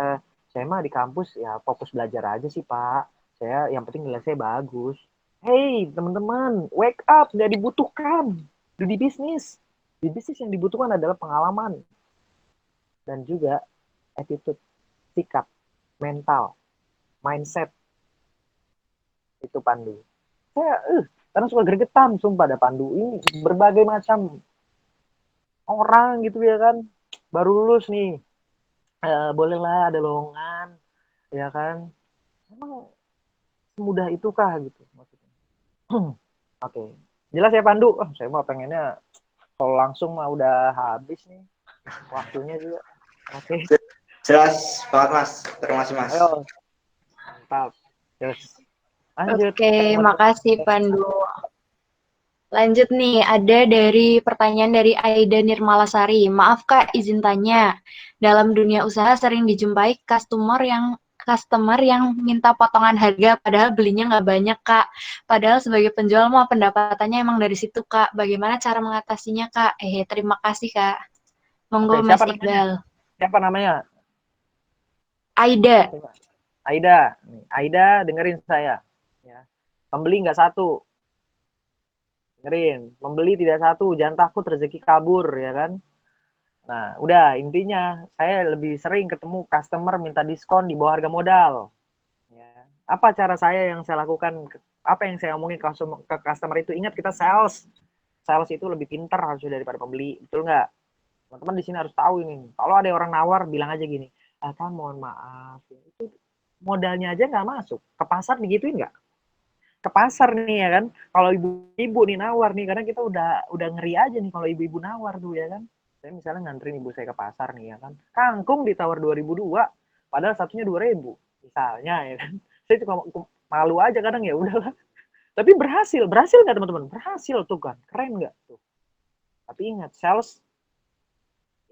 saya mah di kampus ya fokus belajar aja sih Pak. Saya yang penting nilai saya bagus. Hey teman-teman, wake up, nggak dibutuhkan. Di bisnis. Di bisnis yang dibutuhkan adalah pengalaman. Dan juga attitude, sikap, mental, mindset. Itu Pandu. Saya karena suka gregetan sumpah ada Pandu ini berbagai macam orang gitu ya kan, baru lulus nih, bolehlah ada lowongan ya kan, emang semudah itukah gitu maksudnya. Oke. Jelas ya Pandu. Saya mau pengennya kalau langsung mah udah habis nih waktunya juga. Oke. Jelas banget Mas, terima kasih Mas. Ayo, mantap. Terus lanjut. Oke, makasih Pandu. Lanjut nih, ada dari pertanyaan dari Aida Nirmalasari. Maaf Kak, izin tanya. Dalam dunia usaha sering dijumpai customer yang minta potongan harga, padahal belinya nggak banyak Kak. Padahal sebagai penjual mah pendapatannya emang dari situ Kak. Bagaimana cara mengatasinya Kak? Terima kasih Kak. Monggo Mas Iqbal. Siapa namanya? Aida. Aida, dengerin saya. Ya. Pembeli nggak satu. Dengerin, membeli tidak satu, jangan takut rezeki kabur ya kan. Nah, udah intinya saya lebih sering ketemu customer minta diskon di bawah harga modal. Ya. Apa cara saya yang saya lakukan apa yang saya omongin ke customer itu, ingat kita sales itu lebih pintar harusnya daripada pembeli, betul nggak? Teman-teman di sini harus tahu ini. Kalau ada orang nawar, bilang aja gini, Kak mohon maaf, itu modalnya aja nggak masuk. Ke pasar digituin nggak? Ke pasar nih ya kan, kalau ibu-ibu nih nawar nih, karena kita udah ngeri aja nih kalau ibu-ibu nawar tuh ya kan. Saya misalnya nganterin ibu saya ke pasar nih ya kan, kangkung ditawar 2002, padahal satunya 2000 misalnya ya kan. Saya juga malu aja kadang, ya udahlah. Tapi berhasil nggak teman-teman? Berhasil tuh kan, keren nggak tuh? Tapi ingat, sales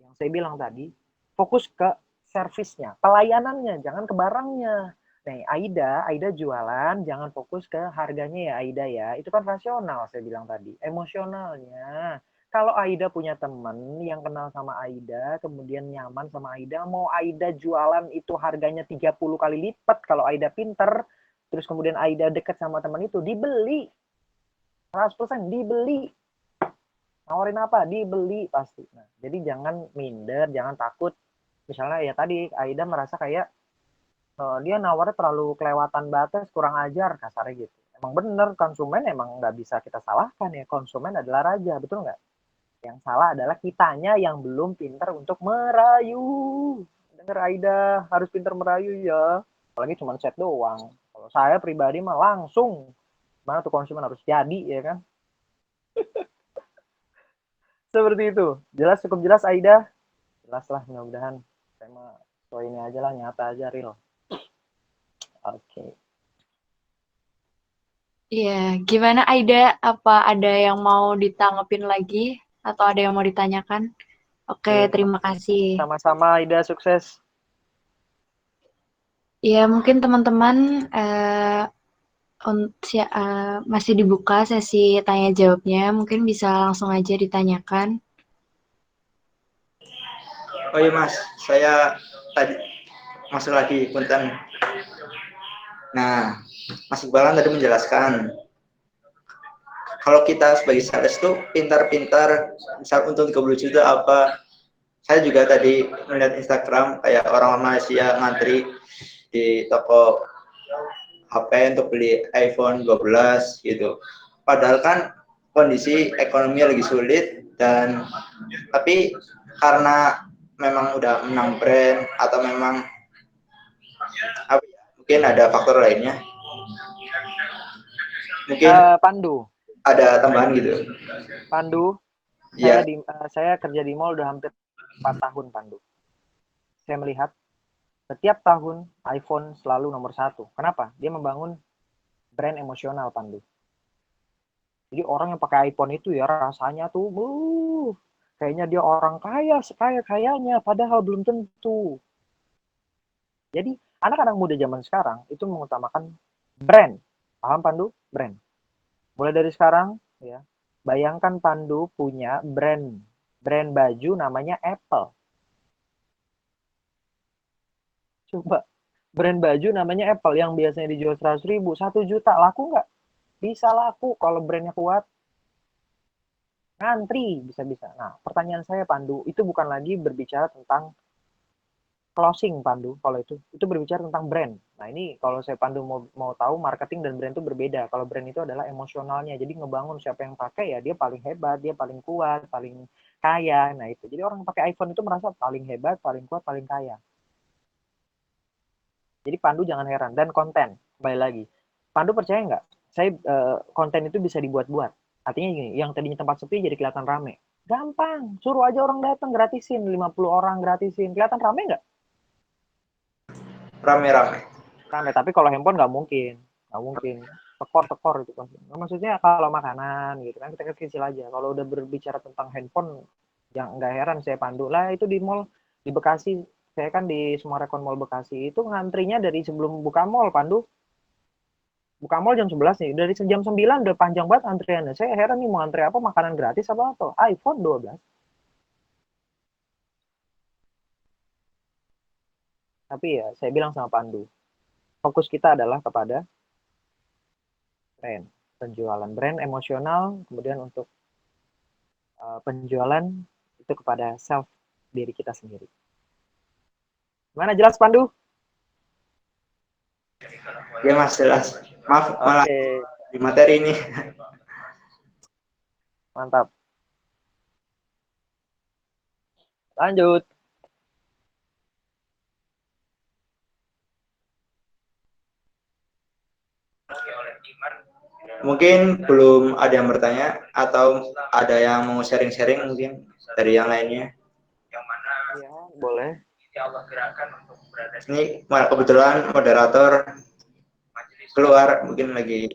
yang saya bilang tadi, fokus ke servisnya, pelayanannya, jangan ke barangnya. Nih, Aida jualan, jangan fokus ke harganya ya Aida ya. Itu kan rasional saya bilang tadi. Emosionalnya. Kalau Aida punya teman yang kenal sama Aida, kemudian nyaman sama Aida, mau Aida jualan itu harganya 30 kali lipat, kalau Aida pinter, terus kemudian Aida deket sama teman itu, dibeli. 100% dibeli. Nawarin apa? Dibeli pasti. Nah, jadi jangan minder, jangan takut. Misalnya ya tadi Aida merasa kayak dia nawarnya terlalu kelewatan batas, kurang ajar, kasarnya gitu. Emang bener, konsumen emang nggak bisa kita salahkan ya. Konsumen adalah raja, betul nggak? Yang salah adalah kitanya yang belum pintar untuk merayu. Dengar Aida, harus pintar merayu ya. Apalagi cuma chat doang. Kalau saya pribadi mah langsung. Mana tuh konsumen harus jadi ya kan? Seperti itu. Jelas, cukup jelas Aida? Jelas lah, mudah-mudahan. Saya mah so ini aja lah, nyata aja, real. Oke. Iya, gimana Aida? Apa ada yang mau ditanggepin lagi? Atau ada yang mau ditanyakan? Oke, terima kasih. Sama-sama Aida, sukses. Ya, mungkin teman-teman masih dibuka sesi tanya jawabnya. Mungkin bisa langsung aja ditanyakan. Oh iya Mas, saya tadi masuk lagi punten. Nah, Mas Iqbalan tadi menjelaskan kalau kita sebagai sales tuh pintar-pintar, misal untung 30 juta apa. Saya juga tadi melihat Instagram kayak orang Malaysia ngantri di toko HP untuk beli iPhone 12 gitu. Padahal kan kondisi ekonomi lagi sulit, dan tapi karena memang udah menang brand atau memang apa ya, mungkin ada faktor lainnya. Mungkin Pandu. Ada tambahan gitu. Pandu, Ya. saya kerja di mall udah hampir 4 tahun, Pandu. Saya melihat setiap tahun iPhone selalu nomor 1. Kenapa? Dia membangun brand emosional, Pandu. Jadi orang yang pakai iPhone itu ya rasanya tuh, kayaknya dia orang kaya, sekaya-kayanya, padahal belum tentu. Jadi anak-anak muda zaman sekarang itu mengutamakan brand. Paham Pandu? Brand. Mulai dari sekarang, ya, bayangkan Pandu punya brand baju namanya Apple. Coba, brand baju namanya Apple yang biasanya dijual 100.000, 1 juta, laku nggak? Bisa laku kalau brandnya kuat. Ngantri, bisa-bisa. Nah, pertanyaan saya Pandu, itu bukan lagi berbicara tentang closing Pandu, kalau itu berbicara tentang brand. Nah ini kalau saya Pandu mau tahu, marketing dan brand itu berbeda. Kalau brand itu adalah emosionalnya, jadi ngebangun siapa yang pakai ya dia paling hebat, dia paling kuat, paling kaya. Nah itu, jadi orang pakai iPhone itu merasa paling hebat, paling kuat, paling kaya. Jadi Pandu jangan heran. Dan konten, kembali lagi, Pandu percaya nggak? Saya konten itu bisa dibuat-buat. Artinya gini, yang tadinya tempat sepi jadi kelihatan rame. Gampang, suruh aja orang datang, gratisin, 50 orang gratisin, kelihatan rame nggak? Rame-rame. Rame, tapi kalau handphone nggak mungkin tekor itu kan. Maksudnya kalau makanan gitu kan kita kecil aja. Kalau udah berbicara tentang handphone, yang nggak heran saya Pandu lah itu di mall di Bekasi. Saya kan di Sumarekon Mall Bekasi itu ngantrinya dari sebelum buka mall, Pandu. Buka mall jam 11 nih, dari jam 9 udah panjang banget antriannya. Saya heran nih mau antri apa, makanan gratis apa? iPhone 12. Tapi ya saya bilang sama Pandu, fokus kita adalah kepada brand, penjualan brand emosional, kemudian untuk penjualan itu kepada self diri kita sendiri. Gimana, jelas Pandu? Ya Mas, jelas. Maaf malah di materi ini. Mantap. Lanjut. Mungkin belum ada yang bertanya atau ada yang mau sharing-sharing mungkin dari yang lainnya. Ya, boleh. Ini kebetulan moderator keluar, mungkin lagi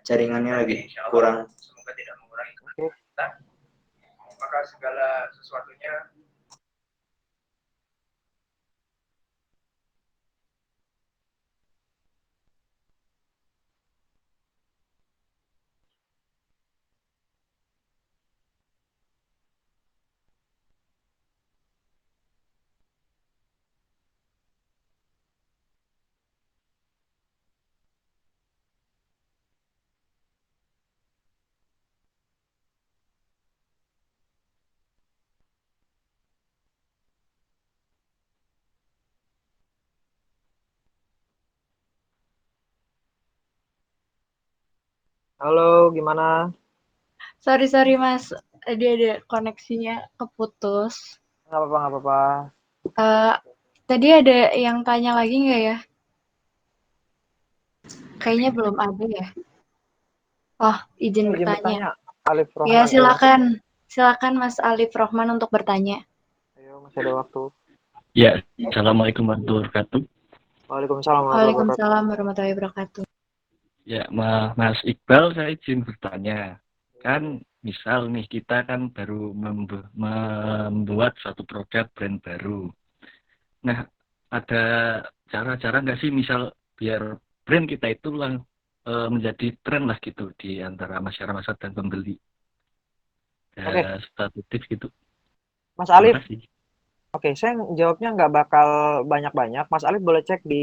jaringannya lagi kurang. Oke. Maka segala sesuatunya. Halo, gimana? Sorry Mas, tadi ada koneksinya keputus. Nggak apa-apa, nggak apa-apa. Tadi ada yang tanya lagi nggak ya? Kayaknya belum ada ya. Oh, izin Izin bertanya. bertanya, Alif Ya, Rohman. silakan. Silakan Mas Alif Rohman untuk bertanya. Ayo, masih ada waktu. Ya, Assalamualaikum warahmatullahi wabarakatuh. Waalaikumsalam warahmatullahi wabarakatuh. Waalaikumsalam warahmatullahi wabarakatuh. Ya, Mas Iqbal, saya izin bertanya. Kan misal nih, kita kan baru membuat suatu produk brand baru. Nah, ada cara-cara nggak sih misal biar brand kita itu menjadi tren lah gitu di antara masyarakat dan pembeli? Oke. Satu tips gitu. Mas Terima Alif, kasih. oke, saya jawabnya nggak bakal banyak-banyak. Mas Alif boleh cek di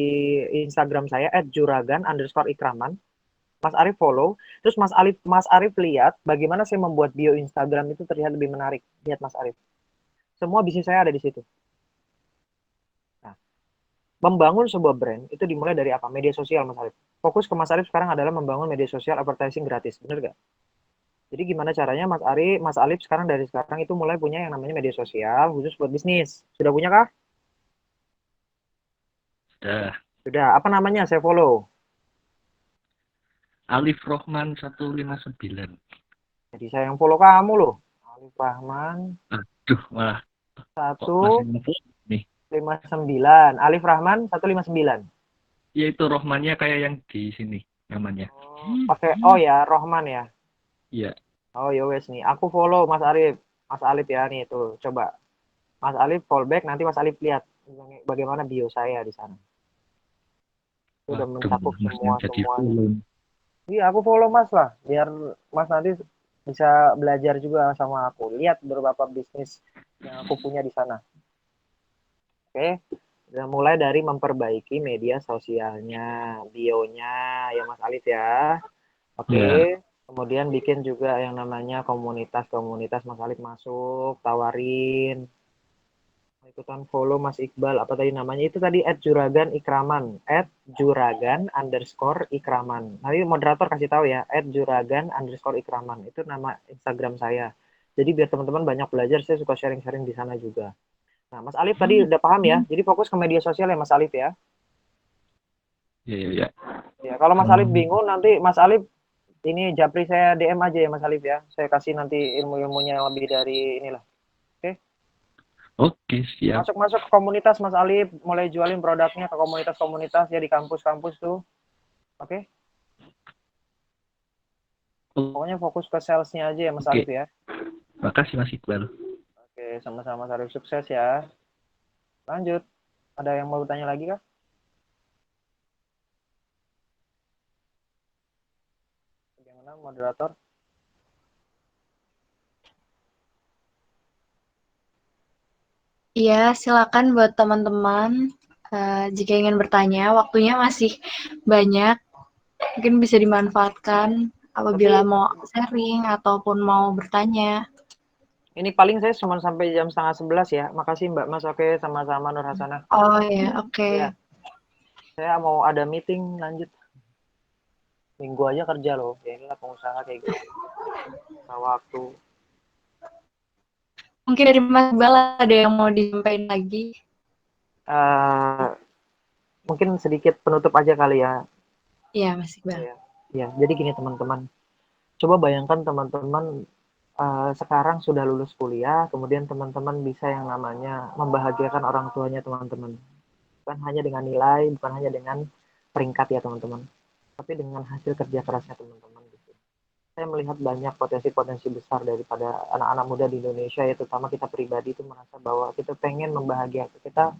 Instagram saya @juragan_ikraman. Mas Arif follow. Terus Mas Arif lihat bagaimana saya membuat bio Instagram itu terlihat lebih menarik. Lihat Mas Arif. Semua bisnis saya ada di situ. Nah, membangun sebuah brand itu dimulai dari apa? Media sosial, Mas Arif. Fokus ke Mas Arif sekarang adalah membangun media sosial advertising gratis, bener nggak? Jadi gimana caranya Mas Alif sekarang dari sekarang itu mulai punya yang namanya media sosial khusus buat bisnis. Sudah punya kah? Sudah. Sudah. Apa namanya? Saya follow. Alif Rohman 159. Jadi saya yang follow kamu loh. Alif Rahman Aduh, malah kok 159. Alif Rahman 159. Ya itu Rohmannya kayak yang di sini namanya. Pakai ya, Rohman ya. Iya. Oh ya wes nih. Aku follow Mas Alif. Mas Alif ya nih tuh. Coba. Mas Alif fallback nanti Mas Alif lihat bagaimana bio saya di sana. Itu udah mencakup semua. Iya, aku follow Mas lah, biar Mas nanti bisa belajar juga sama aku. Lihat beberapa bisnis yang aku punya di sana. Oke, dan mulai dari memperbaiki media sosialnya, bionya, ya Mas Alif ya. Oke, Ya. kemudian bikin juga yang namanya komunitas Mas Alif masuk, tawarin. Ikutan follow Mas Iqbal, apa tadi namanya? Itu tadi @juragan_ikraman, @juragan_ikraman. Nanti moderator kasih tahu ya, @juragan_ikraman. Itu nama Instagram saya. Jadi biar teman-teman banyak belajar, saya suka sharing-sharing di sana juga. Nah, Mas Alif tadi udah paham ya? Jadi fokus ke media sosial ya Mas Alif ya. Iya. Ya, kalau Mas Alif bingung nanti Mas Alif ini japri saya DM aja ya Mas Alif ya. Saya kasih nanti ilmu-ilmunya lebih dari inilah. Oke, siap. Masuk ke komunitas Mas Alif, mulai jualin produknya ke komunitas-komunitas ya di kampus-kampus tuh. Oke. Pokoknya fokus ke salesnya aja ya Mas Alif ya. Makasih Mas Iqbal. Oke, sama-sama Mas Alif, sukses ya. Lanjut. Ada yang mau bertanya lagi kah? Bagaimana moderator? Iya, silakan buat teman-teman jika ingin bertanya, waktunya masih banyak, mungkin bisa dimanfaatkan apabila mau sharing ataupun mau bertanya. Ini paling saya cuma sampai jam 10:30 ya. Makasih Mbak Mas. Oke, sama-sama Nur Hasanah. Oh ya, oke. Iya. Saya mau ada meeting, lanjut. Minggu aja kerja loh. Ya inilah pengusaha kayak gitu. Nah, waktu. Mungkin dari Mas Iqbal ada yang mau disampaikan lagi? Mungkin sedikit penutup aja kali ya. Iya, Mas Iqbal. Ya, jadi gini teman-teman. Coba bayangkan teman-teman sekarang sudah lulus kuliah, kemudian teman-teman bisa yang namanya membahagiakan orang tuanya teman-teman. Bukan hanya dengan nilai, bukan hanya dengan peringkat ya teman-teman, tapi dengan hasil kerja kerasnya teman-teman gitu. Saya melihat banyak potensi-potensi besar daripada anak-anak muda di Indonesia ya, terutama kita pribadi itu merasa bahwa kita pengen membahagiakan, kita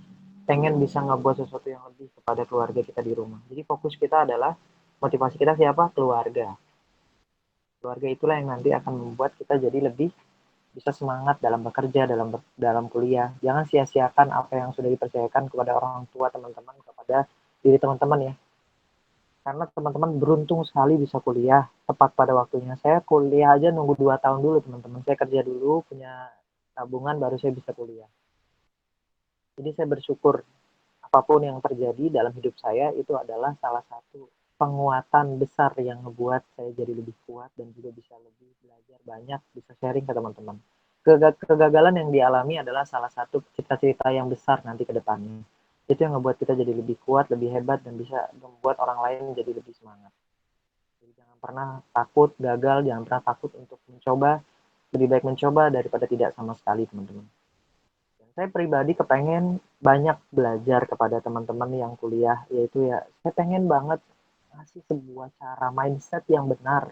pengen bisa ngebuat sesuatu yang lebih kepada keluarga kita di rumah. Jadi fokus kita adalah motivasi kita siapa? Keluarga. Keluarga itulah yang nanti akan membuat kita jadi lebih bisa semangat dalam bekerja, dalam kuliah. Jangan sia-siakan apa yang sudah dipercayakan kepada orang tua teman-teman, kepada diri teman-teman ya. Karena teman-teman beruntung sekali bisa kuliah tepat pada waktunya. Saya kuliah aja nunggu 2 tahun dulu teman-teman. Saya kerja dulu, punya tabungan, baru saya bisa kuliah. Jadi saya bersyukur apapun yang terjadi dalam hidup saya itu adalah salah satu penguatan besar yang ngebuat saya jadi lebih kuat dan juga bisa lebih belajar banyak, bisa sharing ke teman-teman. Kegagalan yang dialami adalah salah satu cerita-cerita yang besar nanti ke depannya. Itu yang ngebuat kita jadi lebih kuat, lebih hebat, dan bisa membuat orang lain jadi lebih semangat. Jadi jangan pernah takut gagal, jangan pernah takut untuk mencoba. Lebih baik mencoba daripada tidak sama sekali, teman-teman. Saya pribadi kepengen banyak belajar kepada teman-teman yang kuliah, yaitu ya saya pengen banget ngasih sebuah cara mindset yang benar,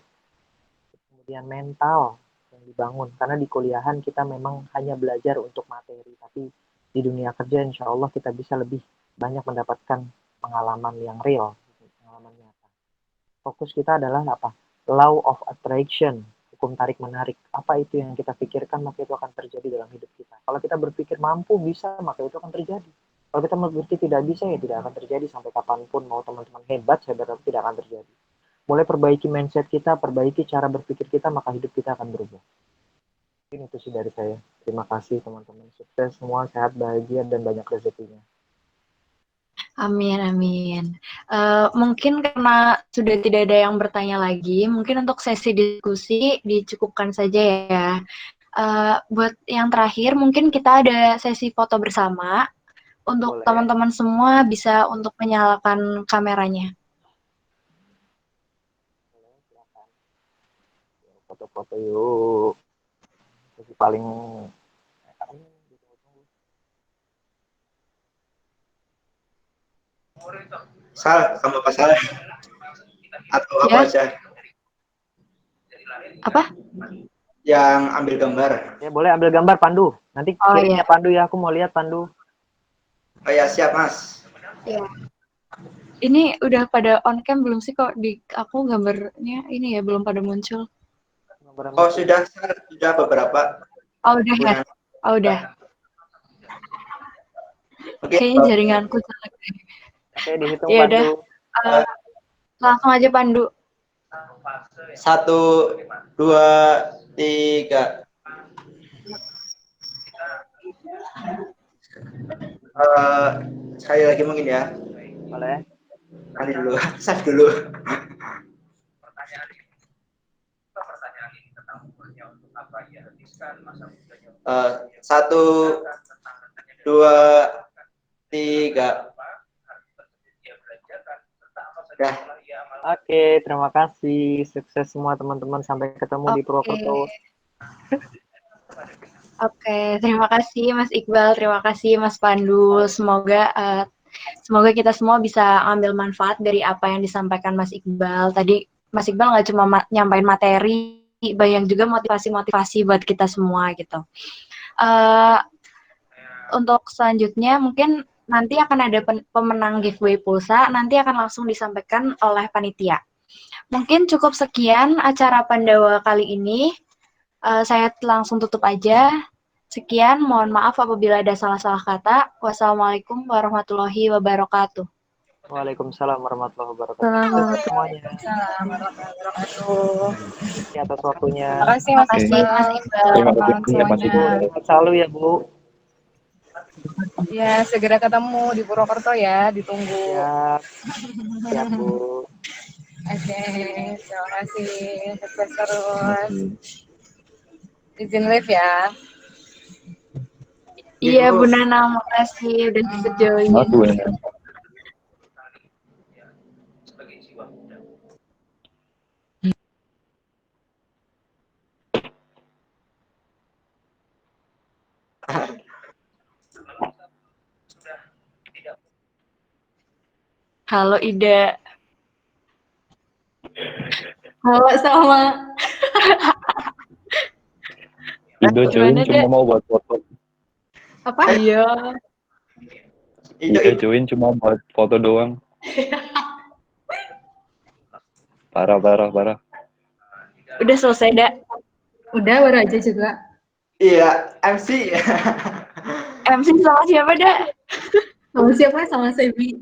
kemudian mental yang dibangun, karena di kuliahan kita memang hanya belajar untuk materi, tapi di dunia kerja insya Allah kita bisa lebih banyak mendapatkan pengalaman yang real, pengalaman nyata. Fokus kita adalah apa? Law of attraction, hukum tarik menarik. Apa itu yang kita pikirkan, maka itu akan terjadi dalam hidup kita. Kalau kita berpikir mampu, bisa, maka itu akan terjadi. Kalau kita berpikir tidak bisa, ya tidak akan terjadi sampai kapanpun. Mau teman-teman hebat, tapi tidak akan terjadi. Mulai perbaiki mindset kita, perbaiki cara berpikir kita, maka hidup kita akan berubah. Ini itu sih dari saya. Terima kasih teman-teman. Sukses semua, sehat, bahagia, dan banyak rezekinya. Amin, amin. Mungkin karena sudah tidak ada yang bertanya lagi, mungkin untuk sesi diskusi dicukupkan saja ya. Buat yang terakhir, mungkin kita ada sesi foto bersama. Untuk teman-teman semua bisa untuk menyalakan kameranya. Foto-foto yuk. Sesi paling Salah sama Pak Salah atau ya. apa aja Apa yang ambil gambar? Ya boleh ambil gambar Pandu, nanti kirimnya ya. Pandu ya, aku mau lihat Pandu. Oh ya, siap Mas. Ya. Ini udah pada on cam belum sih, kok di aku gambarnya ini ya belum pada muncul. Oh sudah beberapa. Oh udah ya. Oh udah. Oke. Kayaknya jaringanku jelek. Oke, dihitung ya Pandu. Udah. Langsung aja Pandu. 1, 2, 3. Sekali lagi mungkin ya. Boleh. Nanti dulu, save dulu. Pertanyaan ini tentang umurnya untuk apa ia habiskan masa mudanya. 1, 2, 3. Dah. Oke, terima kasih. Sukses semua teman-teman. Sampai ketemu di Purwokerto. Oke, terima kasih Mas Iqbal, terima kasih Mas Pandu. Semoga kita semua bisa ambil manfaat dari apa yang disampaikan Mas Iqbal. Tadi Mas Iqbal nggak cuma nyampein materi, banyak juga motivasi-motivasi buat kita semua gitu. Untuk selanjutnya mungkin nanti akan ada pemenang giveaway pulsa, nanti akan langsung disampaikan oleh panitia. Mungkin cukup sekian acara Pandawa kali ini. Saya langsung tutup aja. Sekian, mohon maaf apabila ada salah-salah kata. Wassalamualaikum warahmatullahi wabarakatuh. Waalaikumsalam warahmatullahi wabarakatuh. Semuanya. Ya, atas waktunya. Terima kasih Mas Iqbal. Terima kasih Bu. Sehat selalu ya Bu. Ya, segera ketemu di Purwokerto ya, ditunggu. Siap Bu. Oke, terima kasih. Sukses terus. Izin live ya. Iya, Ibu. Bu Nana, makasih udah ikut join. Aku bener. Halo Ida. Halo, sama. Ido join Gimana, cuma Dek? mau buat foto. Apa? Iya. Ido join cuma buat foto doang. Parah, parah, parah. Udah selesai, Dak. Udah, baru aja juga. Iya, MC. MC sama siapa, Dak? Sama siapa? Sama Sebi.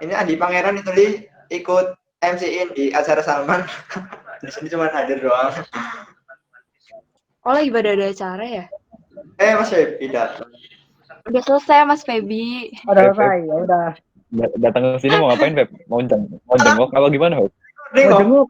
Ini Adi Pangeran itu Li ikut MC-in di acara Salman. Di sini cuma hadir doang. Oh, lagi pada ada acara ya? Mas Febi datang. Udah selesai, Mas Febi. Udah Feb, selesai, ya udah. datang ke sini mau ngapain, Feb? Mau jenguk apa gimana, Feb? Nengok. Mau jenguk.